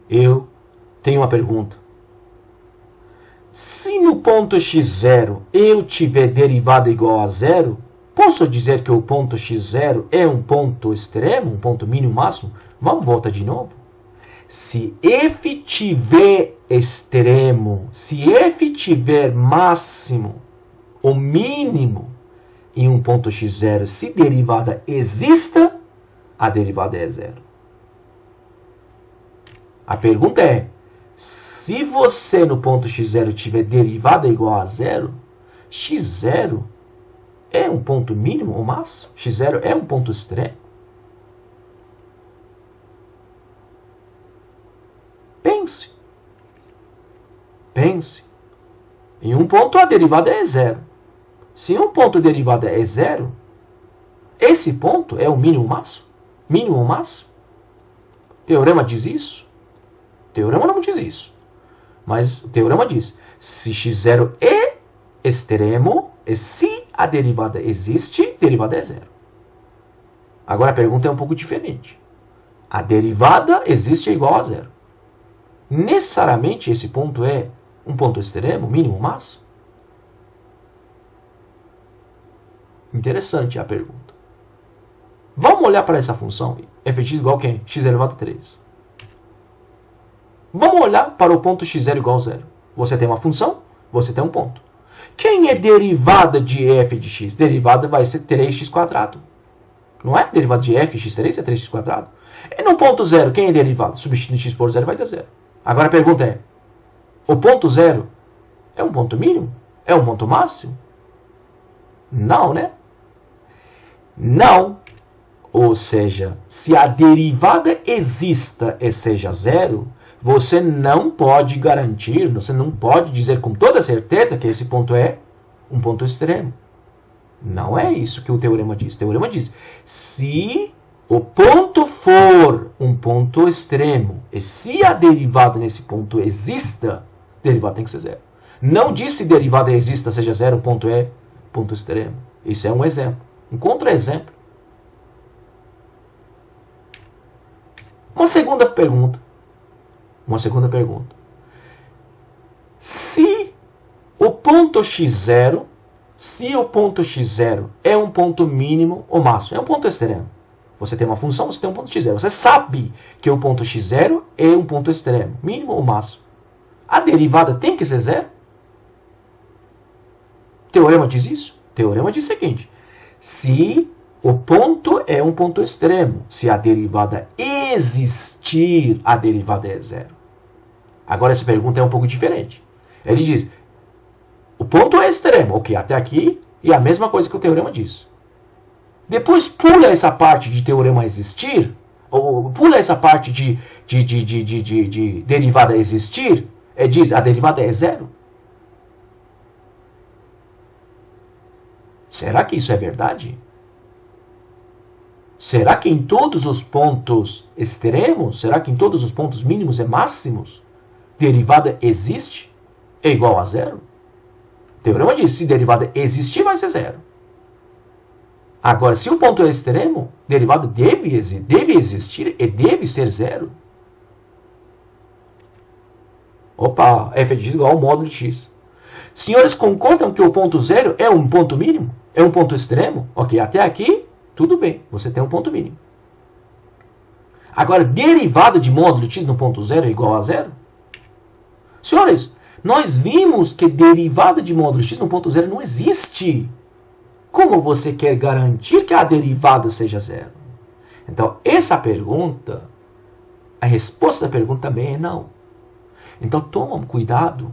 Eu tenho uma pergunta. Se no ponto x0 eu tiver derivada igual a zero, posso dizer que o ponto x0 é um ponto extremo, um ponto mínimo máximo? Vamos voltar de novo. Se f tiver extremo, se f tiver máximo ou mínimo em um ponto x0, se derivada exista, a derivada é zero. A pergunta é, se você no ponto x0 tiver derivada igual a zero, x0 é um ponto mínimo ou máximo? x0 é um ponto extremo? Pense. Em um ponto a derivada é zero. Se um ponto derivada é zero, esse ponto é o mínimo máximo? Mínimo ou máximo? O teorema diz isso? O teorema não diz isso. Mas o teorema diz, se x0 é extremo, e se a derivada existe, a derivada é zero. Agora a pergunta é um pouco diferente. A derivada existe igual a zero. Necessariamente esse ponto é um ponto extremo, mínimo, máximo? Interessante a pergunta. Vamos olhar para essa função. Fx igual a quem? X elevado a 3. Vamos olhar para o ponto x0 igual a 0. Você tem uma função, você tem um ponto. Quem é derivada de f de x? Derivada vai ser 3x². Não é? Derivada de f, x3 é 3x quadrado. E no ponto zero, quem é derivado? Substituindo x por zero vai dar zero. Agora a pergunta é, o ponto zero é um ponto mínimo? É um ponto máximo? Não, né? Não. Ou seja, se a derivada exista e seja zero, você não pode garantir, você não pode dizer com toda certeza que esse ponto é um ponto extremo. Não é isso que o teorema diz. O teorema diz, se o ponto for um ponto extremo, e se a derivada nesse ponto exista, a derivada tem que ser zero. Não diz se derivada exista, seja zero, o ponto é ponto extremo. Isso é um exemplo. Um contra-exemplo. Uma segunda pergunta. Se o ponto x0, é um ponto mínimo ou máximo, é um ponto extremo. Você tem uma função, você tem um ponto x0. Você sabe que o ponto x0 é um ponto extremo, mínimo ou máximo. A derivada tem que ser zero? O teorema diz isso? O teorema diz o seguinte, se o ponto é um ponto extremo, se a derivada existir, a derivada é zero. Agora essa pergunta é um pouco diferente. Ele diz, o ponto é extremo, ok, até aqui, e a mesma coisa que o teorema diz. Depois pula essa parte de teorema existir, ou pula essa parte de derivada existir, e diz, a derivada é zero. Será que isso é verdade? Será que em todos os pontos extremos, será que em todos os pontos mínimos e máximos, derivada existe? É igual a zero? O teorema diz, se derivada existir, vai ser zero. Agora, se o ponto é extremo, derivada deve existir e deve ser zero. Opa, f de x igual ao módulo de x. Senhores, concordam que o ponto zero é um ponto mínimo? É um ponto extremo? Ok, até aqui, tudo bem, você tem um ponto mínimo. Agora, derivada de módulo de x no ponto zero é igual a zero? Senhores, nós vimos que derivada de módulo de x no ponto zero não existe. Como você quer garantir que a derivada seja zero? Então, essa pergunta, a resposta da pergunta também é não. Então, toma cuidado.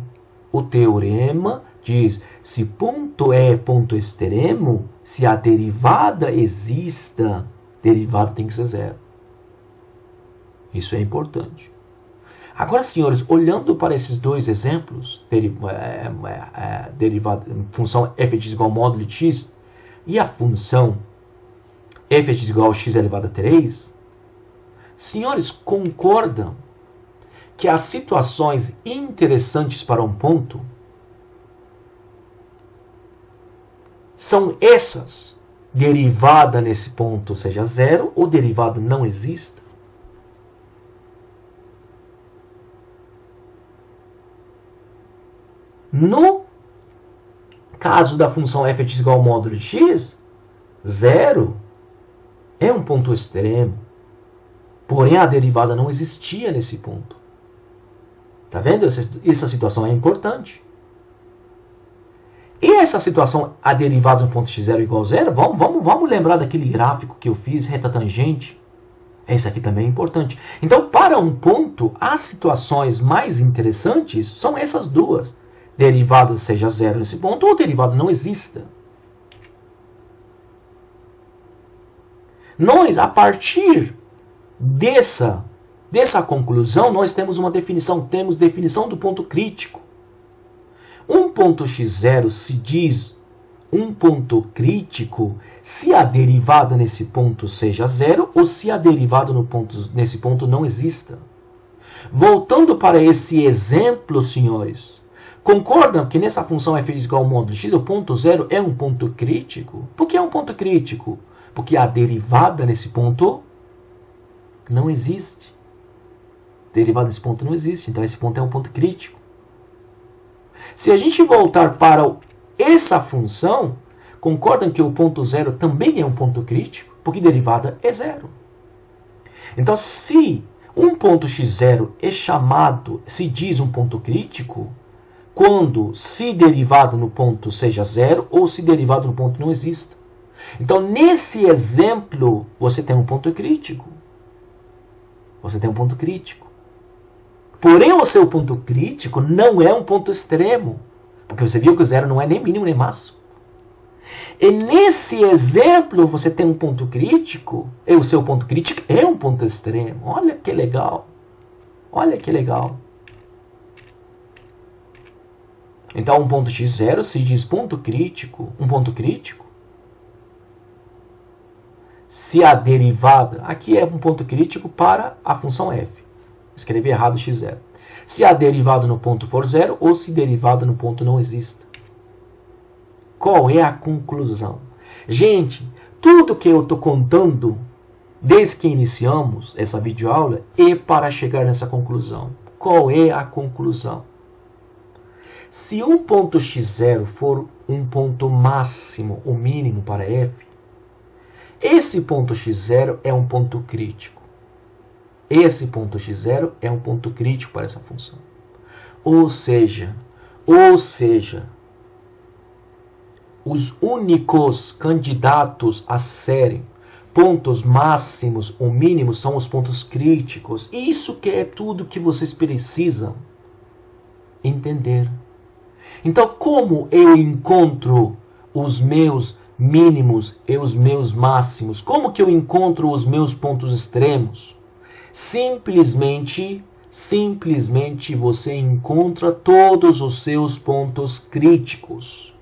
O teorema diz, se ponto é ponto extremo, se a derivada exista, derivada tem que ser zero. Isso é importante. Agora, senhores, olhando para esses dois exemplos, derivada, função f de x igual ao módulo de x, e a função f de x igual a x elevado a 3, senhores, concordam que as situações interessantes para um ponto são essas, derivada nesse ponto seja zero ou derivada não exista? No caso da função f de x igual ao módulo de x, zero é um ponto extremo, porém a derivada não existia nesse ponto. Tá vendo? Essa situação é importante. E essa situação, a derivada do ponto x0 igual a zero, vamos lembrar daquele gráfico que eu fiz, reta tangente. Esse aqui também é importante. Então, para um ponto, as situações mais interessantes são essas duas. Derivada seja zero nesse ponto ou derivada não exista. Nós, a partir dessa conclusão, nós temos uma definição, temos definição do ponto crítico. Um ponto x0 se diz um ponto crítico se a derivada nesse ponto seja zero ou se a derivada nesse ponto não exista. Voltando para esse exemplo, senhores, concordam que nessa função f igual ao módulo de x, o ponto zero é um ponto crítico? Por que é um ponto crítico? Porque a derivada nesse ponto não existe. Derivada desse ponto não existe, então esse ponto é um ponto crítico. Se a gente voltar para essa função, concordam que o ponto zero também é um ponto crítico? Porque derivada é zero. Então, se um ponto x0 é chamado, se diz um ponto crítico, quando se derivada no ponto seja zero ou se derivada no ponto não exista. Então, nesse exemplo, você tem um ponto crítico. Você tem um ponto crítico. Porém, o seu ponto crítico não é um ponto extremo. Porque você viu que o zero não é nem mínimo nem máximo. E nesse exemplo, você tem um ponto crítico, e o seu ponto crítico é um ponto extremo. Olha que legal. Olha que legal. Então, um ponto x0 se diz ponto crítico, um ponto crítico, se a derivada, aqui é um ponto crítico para a função f. Escrevi errado x0. Se a derivada no ponto for zero ou se derivada no ponto não exista. Qual é a conclusão? Gente, tudo que eu estou contando desde que iniciamos essa videoaula é para chegar nessa conclusão. Qual é a conclusão? Se um ponto x0 for um ponto máximo ou mínimo para f, esse ponto x0 é um ponto crítico. Esse ponto x0 é um ponto crítico para essa função. Ou seja, os únicos candidatos a serem pontos máximos ou mínimos são os pontos críticos. Isso que é tudo que vocês precisam entender. Então, como eu encontro os meus mínimos e os meus máximos? Como que eu encontro os meus pontos extremos? Simplesmente você encontra todos os seus pontos críticos.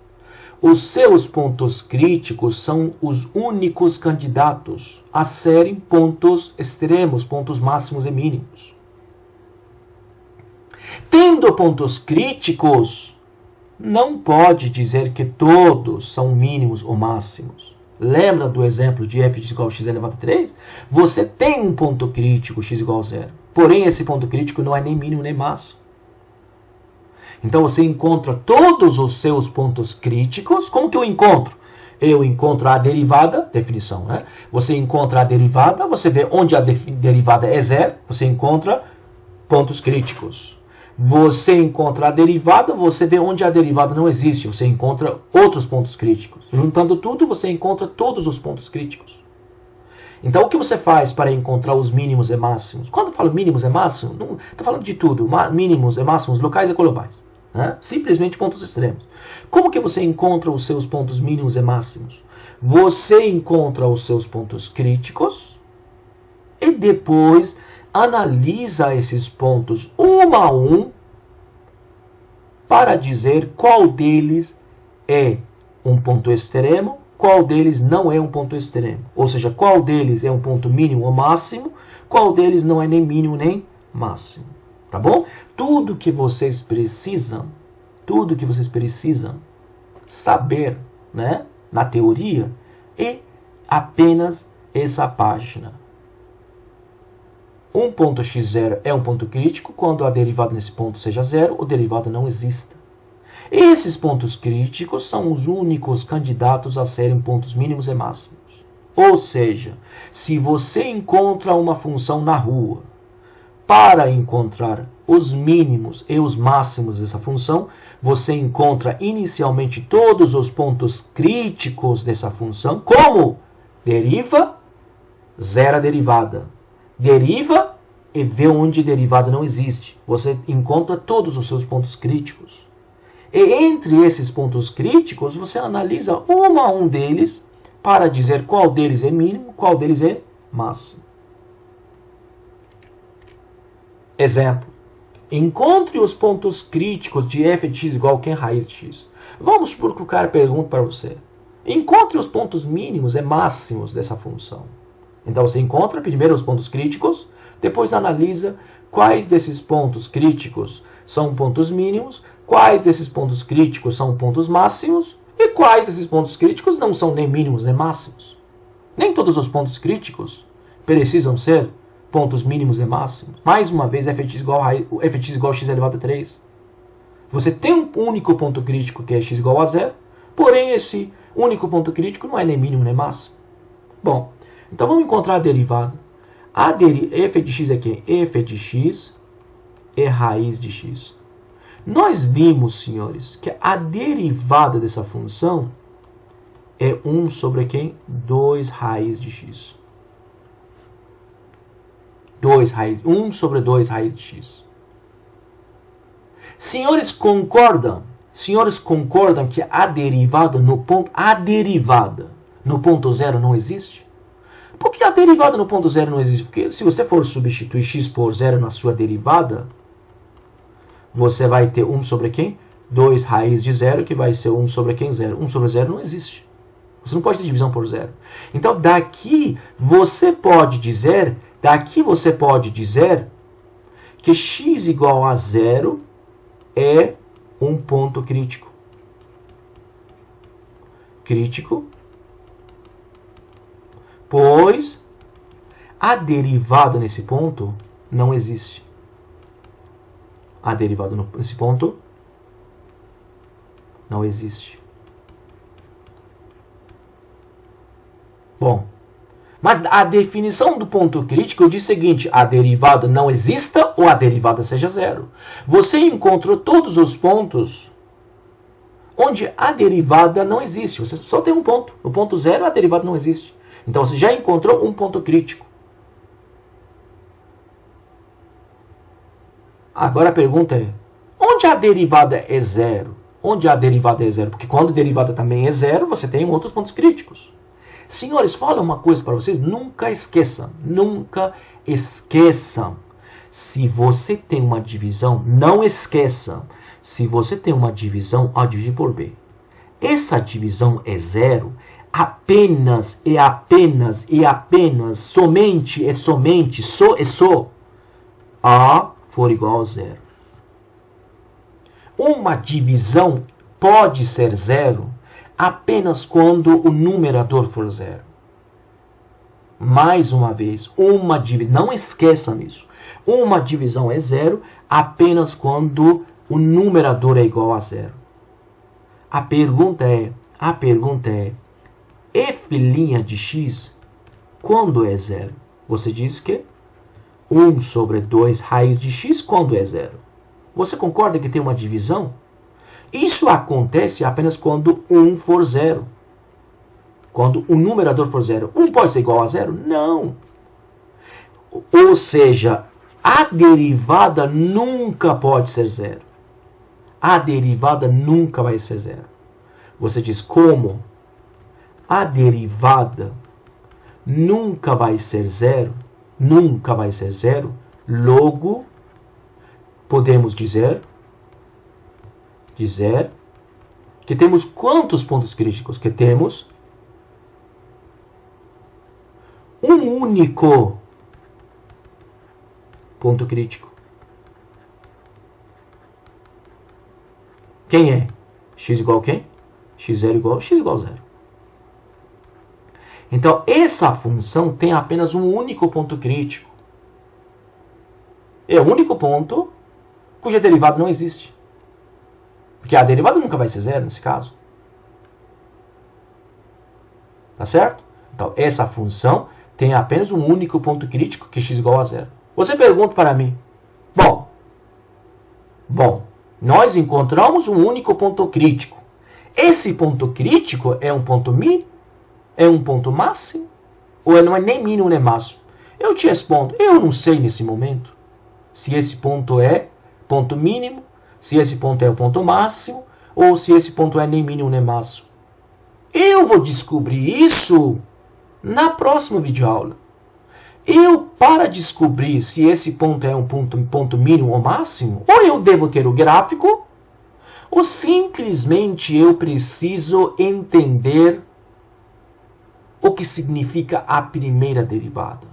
Os seus pontos críticos são os únicos candidatos a serem pontos extremos, pontos máximos e mínimos. Tendo pontos críticos, não pode dizer que todos são mínimos ou máximos. Lembra do exemplo de f igual a x elevado a 3? Você tem um ponto crítico, x igual a 0. Porém, esse ponto crítico não é nem mínimo nem máximo. Então, você encontra todos os seus pontos críticos. Como que eu encontro? Eu encontro a derivada, definição, né? Você encontra a derivada, você vê onde a derivada é 0, você encontra pontos críticos. Você encontra a derivada, você vê onde a derivada não existe, você encontra outros pontos críticos. Juntando tudo, você encontra todos os pontos críticos. Então, o que você faz para encontrar os mínimos e máximos? Quando eu falo mínimos e máximos, estou falando de tudo, mínimos e máximos locais e globais. Né? Simplesmente pontos extremos. Como que você encontra os seus pontos mínimos e máximos? Você encontra os seus pontos críticos e depois analisa esses pontos um a um para dizer qual deles é um ponto extremo, qual deles não é um ponto extremo. Ou seja, qual deles é um ponto mínimo ou máximo, qual deles não é nem mínimo nem máximo. Tá bom? Tudo que vocês precisam saber, né, na teoria, é apenas essa página. Um ponto x0 é um ponto crítico quando a derivada nesse ponto seja zero ou derivada não exista. Esses pontos críticos são os únicos candidatos a serem pontos mínimos e máximos. Ou seja, se você encontra uma função na rua, para encontrar os mínimos e os máximos dessa função, você encontra inicialmente todos os pontos críticos dessa função, como deriva, zera a derivada. Deriva e vê onde derivada não existe. Você encontra todos os seus pontos críticos. E entre esses pontos críticos, você analisa um a um deles para dizer qual deles é mínimo, qual deles é máximo. Exemplo. Encontre os pontos críticos de f de x igual a quem raiz de x. Vamos supor que o cara pergunta para você. Encontre os pontos mínimos e máximos dessa função. Então você encontra primeiro os pontos críticos, depois analisa quais desses pontos críticos são pontos mínimos, quais desses pontos críticos são pontos máximos e quais desses pontos críticos não são nem mínimos nem máximos. Nem todos os pontos críticos precisam ser pontos mínimos e máximos. Mais uma vez, f de x igual a x elevado a 3. Você tem um único ponto crítico que é x igual a 0, porém esse único ponto crítico não é nem mínimo nem máximo. Bom, então vamos encontrar a derivada. F de x é quem? F de x é raiz de x. Nós vimos, senhores, que a derivada dessa função é 1 sobre quem? 2 raiz de x. 1 sobre 2 raiz de x. Senhores concordam que a derivada no ponto zero não existe? Por que a derivada no ponto zero não existe? Porque se você for substituir x por zero na sua derivada, você vai ter 1 sobre quem? 2 raiz de zero, que vai ser 1 sobre quem? Zero. 1 sobre zero não existe. Você não pode ter divisão por zero. Então, daqui você pode dizer que x igual a zero é um ponto crítico. Pois a derivada nesse ponto não existe. A derivada nesse ponto não existe. Bom, mas a definição do ponto crítico diz o seguinte: a derivada não exista ou a derivada seja zero. Você encontrou todos os pontos onde a derivada não existe. Você só tem um ponto. No ponto zero a derivada não existe. Então você já encontrou um ponto crítico. Agora a pergunta é: onde a derivada é zero? Onde a derivada é zero? Porque quando a derivada também é zero, você tem outros pontos críticos. Senhores, fala uma coisa para vocês, nunca esqueçam. Se você tem uma divisão, não esqueçam. Se você tem uma divisão, ao dividir por b. Essa divisão é zero, somente, a for igual a zero. Uma divisão pode ser zero apenas quando o numerador for zero. Mais uma vez, não esqueçam isso. Uma divisão é zero apenas quando o numerador é igual a zero. A pergunta é, f' de x, quando é zero? Você diz que 1 sobre 2 raiz de x, quando é zero? Você concorda que tem uma divisão? Isso acontece apenas quando 1 for zero. Quando o numerador for zero. 1 pode ser igual a zero? Não. Ou seja, a derivada nunca pode ser zero. A derivada nunca vai ser zero. Você diz como? A derivada nunca vai ser zero. Logo, podemos dizer que temos quantos pontos críticos? Que temos um único ponto crítico. Quem é? X igual a quem? x0 igual a zero. Então, essa função tem apenas um único ponto crítico. É o único ponto cuja derivada não existe. Porque a derivada nunca vai ser zero nesse caso. Tá certo? Então, essa função tem apenas um único ponto crítico, que é x igual a zero. Você pergunta para mim, bom, nós encontramos um único ponto crítico. Esse ponto crítico é um ponto mínimo? É um ponto máximo? Ou não é nem mínimo nem máximo? Eu te respondo, eu não sei nesse momento se esse ponto é ponto mínimo, se esse ponto é o ponto máximo, ou se esse ponto é nem mínimo nem máximo. Eu vou descobrir isso na próxima videoaula. Para descobrir se esse ponto é um ponto mínimo ou máximo, ou eu devo ter o gráfico, ou simplesmente eu preciso entender o que significa a primeira derivada.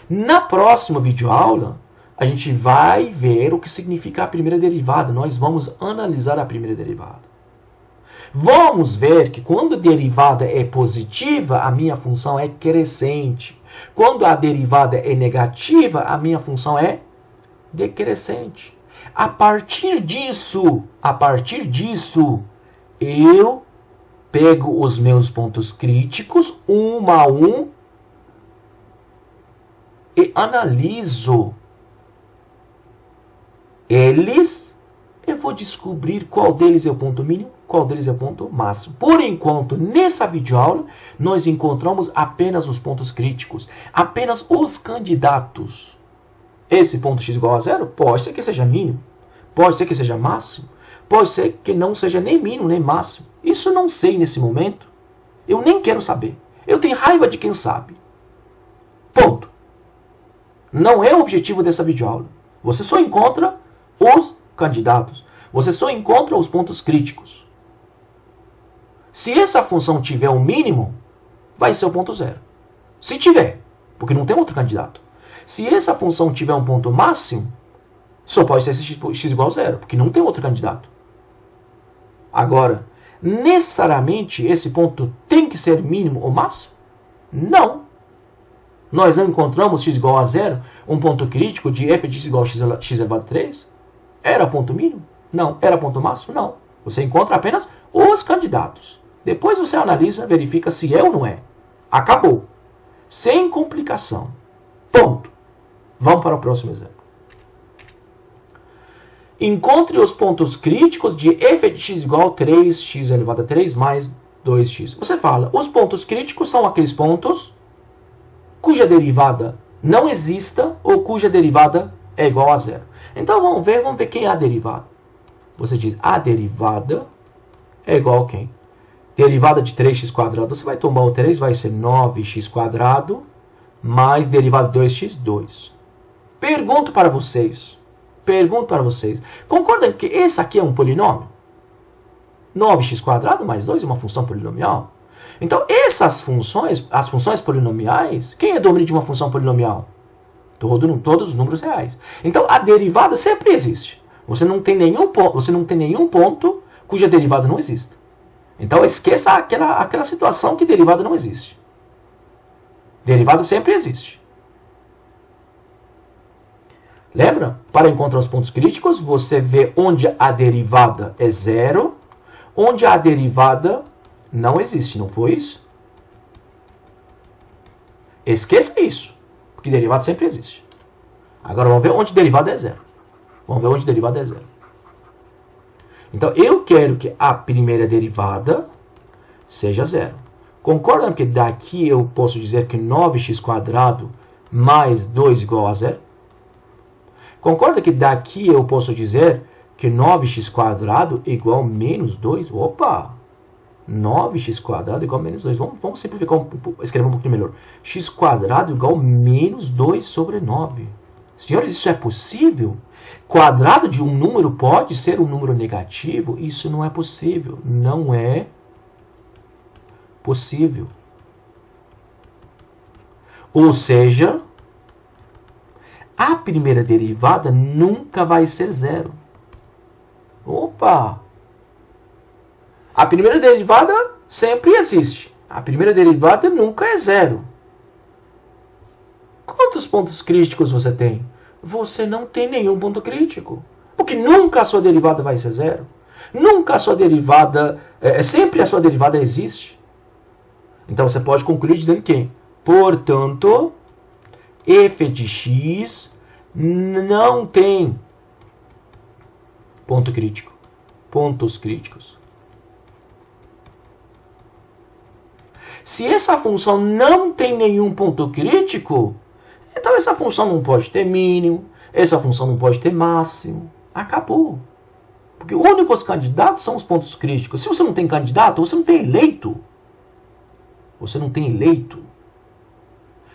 Na próxima videoaula, a gente vai ver o que significa a primeira derivada. Nós vamos analisar a primeira derivada. Vamos ver que quando a derivada é positiva, a minha função é crescente. Quando a derivada é negativa, a minha função é decrescente. A partir disso, eu pego os meus pontos críticos, um a um, e analiso eles eu vou descobrir qual deles é o ponto mínimo, qual deles é o ponto máximo. Por enquanto, nessa videoaula, nós encontramos apenas os pontos críticos, apenas os candidatos. Esse ponto x igual a zero pode ser que seja mínimo, pode ser que seja máximo, pode ser que não seja nem mínimo nem máximo. Isso eu não sei nesse momento. Eu nem quero saber. Eu tenho raiva de quem sabe. Ponto. Não é o objetivo dessa videoaula. Você só encontra os candidatos. Você só encontra os pontos críticos. Se essa função tiver um mínimo, vai ser o ponto zero. Se tiver, porque não tem outro candidato. Se essa função tiver um ponto máximo, só pode ser x igual a zero, porque não tem outro candidato. Agora, necessariamente esse ponto tem que ser mínimo ou máximo? Não. Nós não encontramos x igual a zero, um ponto crítico de f de x igual a x elevado a 3? Era ponto mínimo? Não. Era ponto máximo? Não. Você encontra apenas os candidatos. Depois você analisa, verifica se é ou não é. Acabou. Sem complicação. Ponto. Vamos para o próximo exemplo. Encontre os pontos críticos de f de x igual a 3x elevado a 3 mais 2x. Você fala, os pontos críticos são aqueles pontos cuja derivada não exista ou cuja derivada é igual a zero. Então vamos ver quem é a derivada. Você diz, a derivada é igual a quem? Derivada de 3x², você vai tomar o 3, vai ser 9x² mais derivada de 2x, 2. Pergunto para vocês, concordam que esse aqui é um polinômio? 9x² mais 2 é uma função polinomial? Então, essas funções, as funções polinomiais, quem é domínio de uma função polinomial? Todos os números reais. Então, a derivada sempre existe. Você não tem nenhum ponto cuja derivada não exista. Então, esqueça aquela situação que derivada não existe. Derivada sempre existe. Lembra? Para encontrar os pontos críticos, você vê onde a derivada é zero, onde a derivada não existe, não foi isso? Esqueça isso, porque derivada sempre existe. Agora vamos ver onde derivada é zero. Então, eu quero que a primeira derivada seja zero. Concordam que daqui eu posso dizer que 9x² mais 2 igual a zero? Concorda que daqui eu posso dizer que 9x² igual a menos 2? Opa! 9x² igual a menos 2. Vamos simplificar, escrever um pouquinho melhor. x² igual a menos 2 sobre 9. Senhores, isso é possível? Quadrado de um número pode ser um número negativo? Isso não é possível. Não é possível. Ou seja, a primeira derivada nunca vai ser zero. Opa! A primeira derivada sempre existe. A primeira derivada nunca é zero. Quantos pontos críticos você tem? Você não tem nenhum ponto crítico. Porque nunca a sua derivada vai ser zero. Nunca a sua derivada... sempre a sua derivada existe. Então você pode concluir dizendo que, portanto, f de x não tem ponto crítico. Pontos críticos. Se essa função não tem nenhum ponto crítico, então essa função não pode ter mínimo, essa função não pode ter máximo. Acabou. Porque os únicos candidatos são os pontos críticos. Se você não tem candidato, você não tem eleito. Você não tem eleito.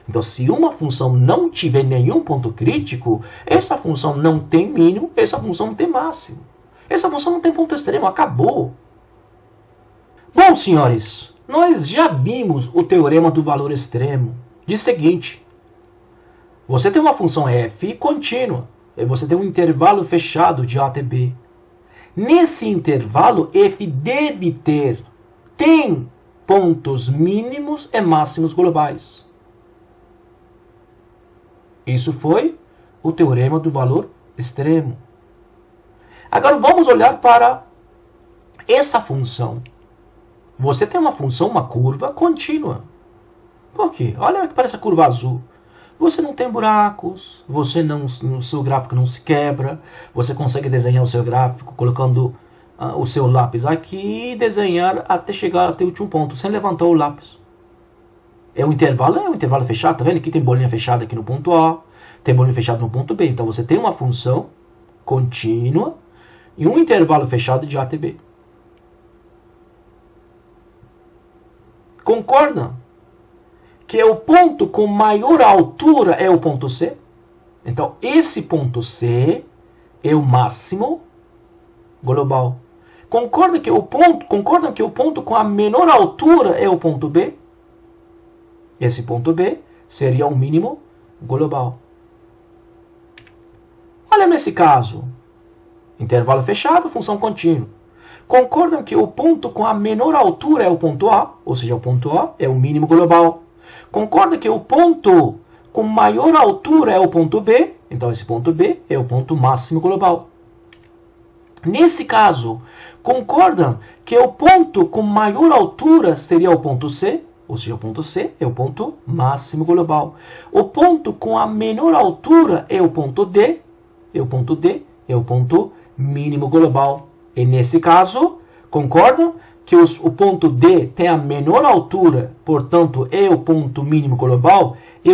Então, se uma função não tiver nenhum ponto crítico, essa função não tem mínimo, essa função não tem máximo. Essa função não tem ponto extremo. Acabou. Bom, senhores, nós já vimos o teorema do valor extremo. Diz o seguinte. Você tem uma função f contínua. E você tem um intervalo fechado de A até B. Nesse intervalo, f deve tem pontos mínimos e máximos globais. Isso foi o teorema do valor extremo. Agora vamos olhar para essa função. Você tem uma função, uma curva contínua. Por quê? Olha que parece a curva azul. você não tem buracos, o seu gráfico não se quebra, você consegue desenhar o seu gráfico colocando o seu lápis aqui e desenhar até chegar até o último ponto, sem levantar o lápis. É um intervalo fechado, tá vendo? Aqui tem bolinha fechada aqui no ponto A, tem bolinha fechada no ponto B. Então você tem uma função contínua e um intervalo fechado de A até B. Concorda que o ponto com maior altura é o ponto C? Então esse ponto C é o máximo global. Concordam que o ponto com a menor altura é o ponto B? Esse ponto B seria o mínimo global. Olha nesse caso. Intervalo fechado, função contínua. Concordam que o ponto com a menor altura é o ponto A, ou seja, o ponto A é o mínimo global. Concordam que o ponto com maior altura é o ponto B, então esse ponto B é o ponto máximo global. Nesse caso, concordam que o ponto com maior altura seria o ponto C, ou seja, o ponto C é o ponto máximo global. O ponto com a menor altura é o ponto D, é o ponto mínimo global. E nesse caso, concordam que o ponto D tem a menor altura, portanto, é o ponto mínimo global, e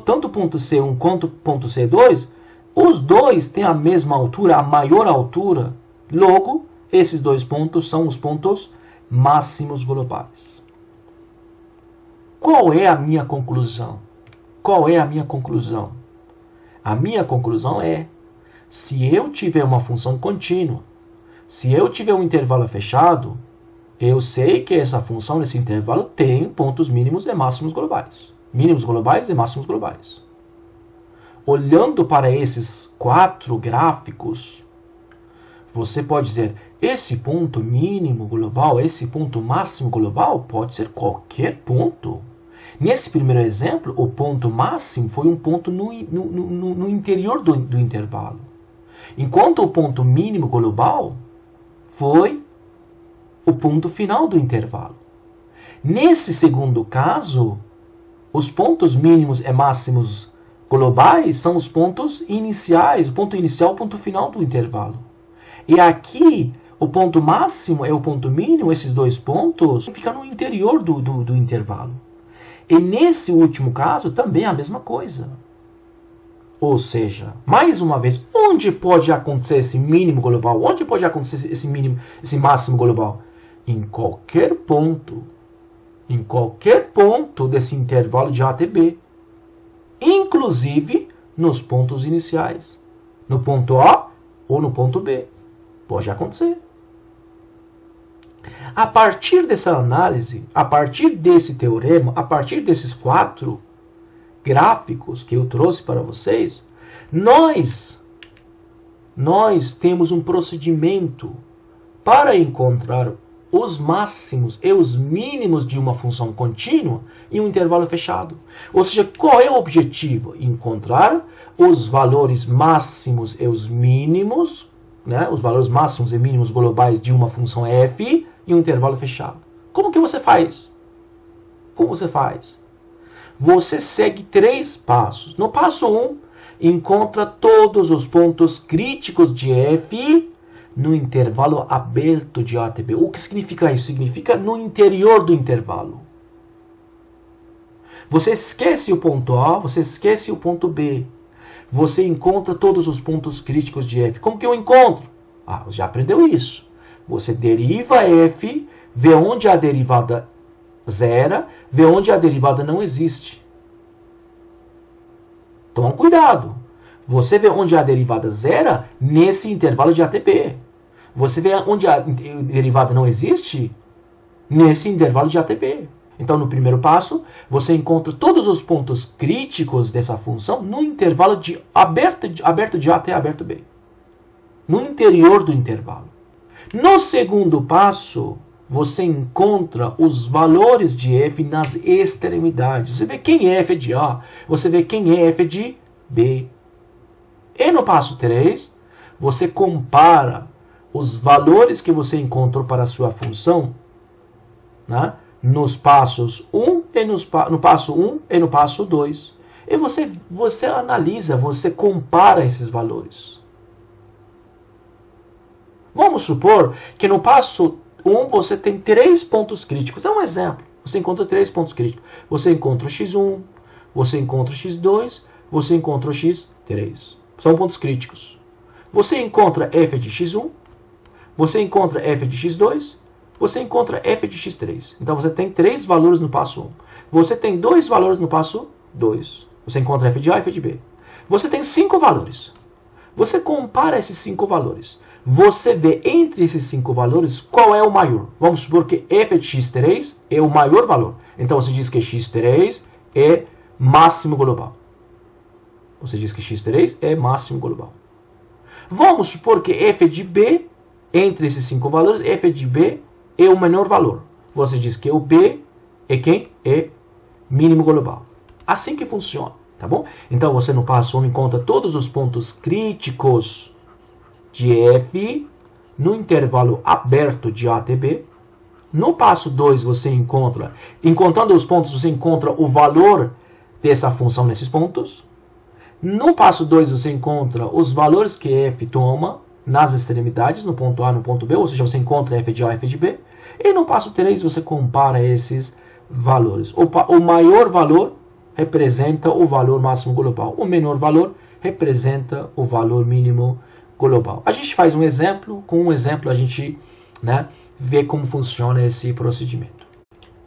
tanto o ponto C1 quanto o ponto C2, os dois têm a mesma altura, a maior altura. Logo, esses dois pontos são os pontos máximos globais. Qual é a minha conclusão? Qual é a minha conclusão? A minha conclusão é, se eu tiver uma função contínua, se eu tiver um intervalo fechado, eu sei que essa função, nesse intervalo, tem pontos mínimos e máximos globais. Mínimos globais e máximos globais. Olhando para esses 4 gráficos, você pode dizer, esse ponto mínimo global, esse ponto máximo global, pode ser qualquer ponto. Nesse primeiro exemplo, o ponto máximo foi um ponto no interior do intervalo. Enquanto o ponto mínimo global foi o ponto final do intervalo. Nesse segundo caso, os pontos mínimos e máximos globais são os pontos iniciais, o ponto inicial e o ponto final do intervalo. E aqui, o ponto máximo e o ponto mínimo, esses dois pontos, ficam no interior do intervalo. E nesse último caso, também é a mesma coisa. Ou seja, mais uma vez, onde pode acontecer esse mínimo global? Onde pode acontecer esse máximo global? Em qualquer ponto. Em qualquer ponto desse intervalo de A até B. Inclusive nos pontos iniciais. No ponto A ou no ponto B. Pode acontecer. A partir dessa análise, a partir desse teorema, a partir desses 4 gráficos que eu trouxe para vocês, nós temos um procedimento para encontrar os máximos e os mínimos de uma função contínua em um intervalo fechado. Ou seja, qual é o objetivo? Encontrar os valores máximos e os mínimos, né, os valores máximos e mínimos globais de uma função f em um intervalo fechado. Como que você faz? Como você faz? Você segue 3 passos. No passo 1, encontra todos os pontos críticos de f no intervalo aberto de A até B. O que significa isso? Significa no interior do intervalo. Você esquece o ponto A, você esquece o ponto B. Você encontra todos os pontos críticos de f. Como que eu encontro? Você já aprendeu isso. Você deriva f, vê onde a derivada zera, vê onde a derivada não existe. Toma cuidado. Você vê onde a derivada zera nesse intervalo de A até B. Você vê onde a derivada não existe nesse intervalo de A até B. Então, no primeiro passo, você encontra todos os pontos críticos dessa função no intervalo de aberto de A até aberto B. No interior do intervalo. No segundo passo, você encontra os valores de f nas extremidades. Você vê quem é f de A, você vê quem é f de B. E no passo 3, você compara os valores que você encontrou para a sua função, né, nos passos 1 e no passo 1 e no passo 2. E você analisa, você compara esses valores. Vamos supor que no passo 1 você tem 3 pontos críticos. É um exemplo. Você encontra 3 pontos críticos. Você encontra o x1, você encontra o x2, você encontra o x3. São pontos críticos. Você encontra f de x1, você encontra f de x2, você encontra f de x3. Então você tem 3 valores no passo 1. Você tem 2 valores no passo 2. Você encontra f de A e f de B. Você tem 5 valores. Você compara esses 5 valores. Você vê entre esses 5 valores qual é o maior. Vamos supor que f de x3 é o maior valor. Então você diz que x3 é máximo global. Você diz que x3 é máximo global. Vamos supor que f de b, entre esses 5 valores, f de b é o menor valor. Você diz que o b é quem? É mínimo global. Assim que funciona, tá bom? Então você no passo 1 encontra todos os pontos críticos de f no intervalo aberto de A até B. No passo 2 você encontra, encontrando os pontos, você encontra o valor dessa função nesses pontos. No passo 2 você encontra os valores que f toma nas extremidades, no ponto A e no ponto B, ou seja, você encontra f de A e f de B. E no passo 3 você compara esses valores. O maior valor representa o valor máximo global. O menor valor representa o valor mínimo global. A gente faz um exemplo. Com um exemplo a gente vê como funciona esse procedimento.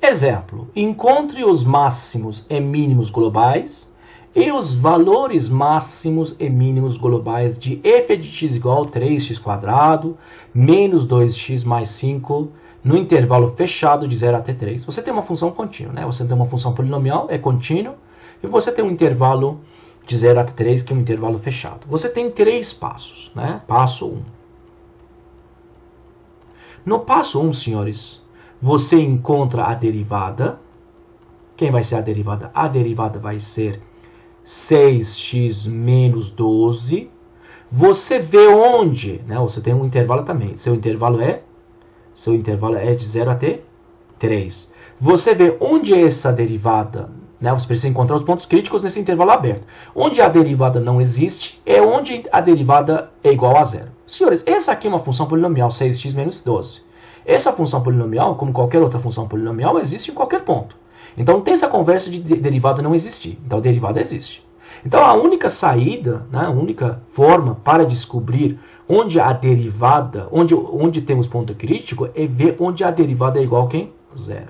Exemplo. Encontre os máximos e mínimos globais e os valores máximos e mínimos globais de f de x igual a 3x² menos 2x mais 5 no intervalo fechado de 0 até 3. Você tem uma função contínua, né? Você tem uma função polinomial, é contínuo, e você tem um intervalo de 0 até 3, que é um intervalo fechado. Você tem 3 passos, né? Passo 1. No passo 1, senhores, você encontra a derivada. Quem vai ser a derivada? A derivada vai ser 6x menos 12. Você vê onde, né? Você tem um intervalo também. Seu intervalo é de 0 até 3. Você vê onde é essa derivada, né? Você precisa encontrar os pontos críticos nesse intervalo aberto. Onde a derivada não existe é onde a derivada é igual a 0. Senhores, essa aqui é uma função polinomial, 6x menos 12. Essa função polinomial, como qualquer outra função polinomial, existe em qualquer ponto. Então não tem essa conversa de derivada não existir. Então a derivada existe. Então a única saída, né, a única forma para descobrir onde a derivada, onde temos ponto crítico, é ver onde a derivada é igual a quem? 0.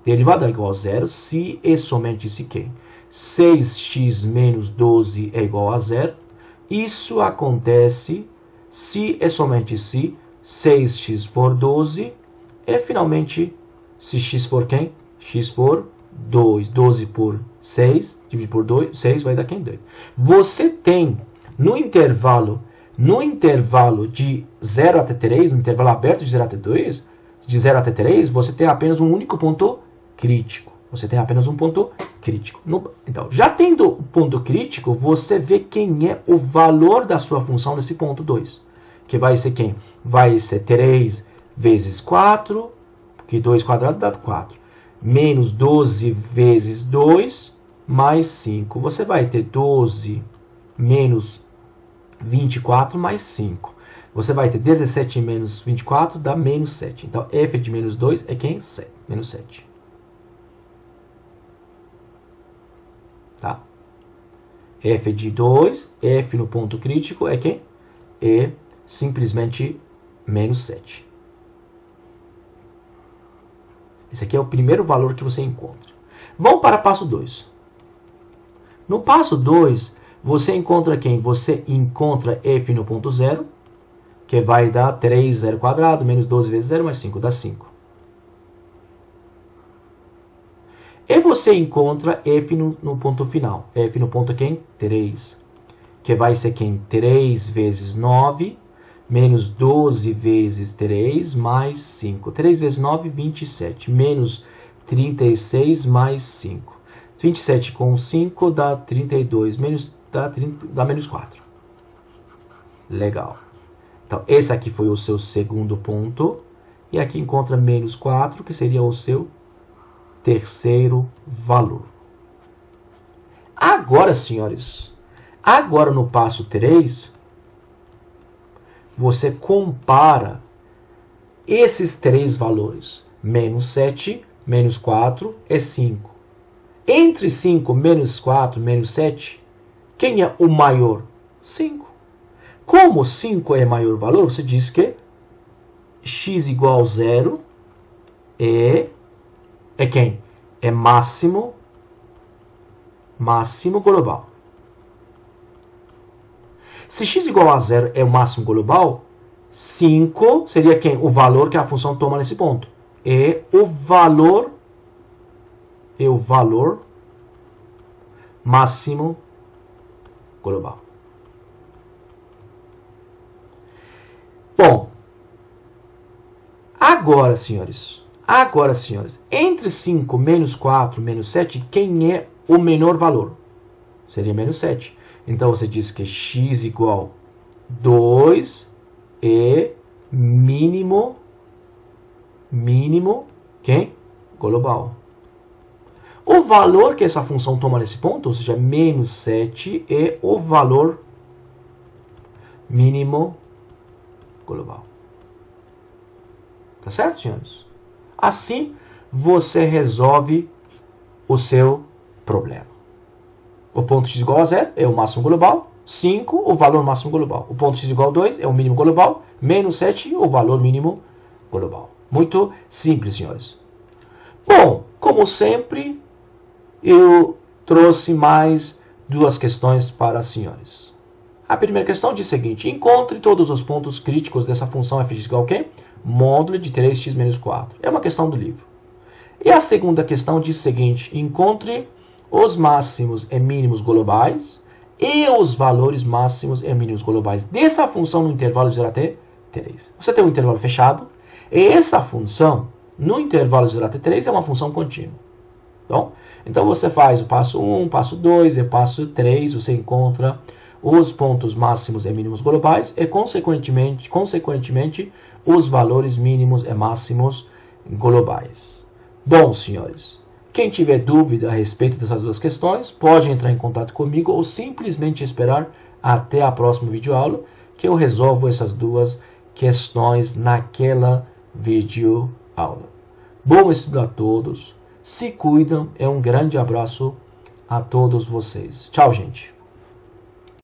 Derivada é igual a 0 se e somente se quem? 6x menos 12 é igual a 0. Isso acontece se e somente se 6x for 12 e finalmente se x for quem? X for 2. 12 por 6, dividido por 2, 6 vai dar quem? 2. Você tem no intervalo de 0 até 3, no intervalo aberto de 0 até 2, de 0 até 3, você tem apenas um único ponto crítico. Você tem apenas um ponto crítico. Então, já tendo o ponto crítico, você vê quem é o valor da sua função nesse ponto 2. Que vai ser quem? Vai ser 3 vezes 4, porque 2 quadrado dá 4. Menos 12 vezes 2, mais 5. Você vai ter 12 menos 24 mais 5. Você vai ter 17 menos 24, dá menos 7. Então, f de menos 2 é quem? 7, menos 7. Tá? F de 2, f no ponto crítico é quem? É simplesmente menos 7. Esse aqui é o primeiro valor que você encontra. Vamos para o passo 2. No passo 2, você encontra quem? Você encontra f no ponto 0, que vai dar 3, 0 quadrado, menos 12 vezes 0, mais 5, dá 5. E você encontra f no ponto final. F no ponto quem? 3. Que vai ser quem? 3 vezes 9, menos 12 vezes 3, mais 5. 3 vezes 9, 27. Menos 36, mais 5. 27 com 5 dá 32. Dá menos 4. Legal. Então, esse aqui foi o seu segundo ponto. E aqui encontra menos 4, que seria o seu terceiro valor. Agora, senhores, agora no passo 3, você compara esses três valores. Menos 7, menos 4 é 5. Entre 5, menos 4, menos 7, quem é o maior? 5. Como 5 é maior valor, você diz que x igual a 0 é quem? É máximo global. Se x igual a 0 é o máximo global, 5 seria quem? O valor que a função toma nesse ponto. É o valor máximo global. Bom, agora, senhores, entre 5, menos 4, menos 7, quem é o menor valor? Seria menos 7. Então, você diz que x igual a 2 é mínimo, quem? Global. O valor que essa função toma nesse ponto, ou seja, menos 7, é o valor mínimo global. Tá certo, senhores? Assim, você resolve o seu problema. O ponto x igual a 0 é o máximo global. 5, o valor máximo global. O ponto x igual a 2 é o mínimo global. Menos 7, o valor mínimo global. Muito simples, senhores. Bom, como sempre, eu trouxe mais duas questões para as senhoras. A primeira questão diz o seguinte: encontre todos os pontos críticos dessa função f igual a quê? Módulo de 3x menos 4. É uma questão do livro. E a segunda questão diz o seguinte: encontre os máximos e mínimos globais e os valores máximos e mínimos globais dessa função no intervalo de 0 até 3. Você tem um intervalo fechado, e essa função no intervalo de 0 até 3 é uma função contínua. Então você faz o passo 1, passo 2 e passo 3, você encontra os pontos máximos e mínimos globais e, consequentemente, os valores mínimos e máximos globais. Bom, senhores, quem tiver dúvida a respeito dessas duas questões, pode entrar em contato comigo ou simplesmente esperar até a próxima videoaula, que eu resolvo essas duas questões naquela videoaula. Bom estudo a todos, se cuidam, um grande abraço a todos vocês. Tchau, gente.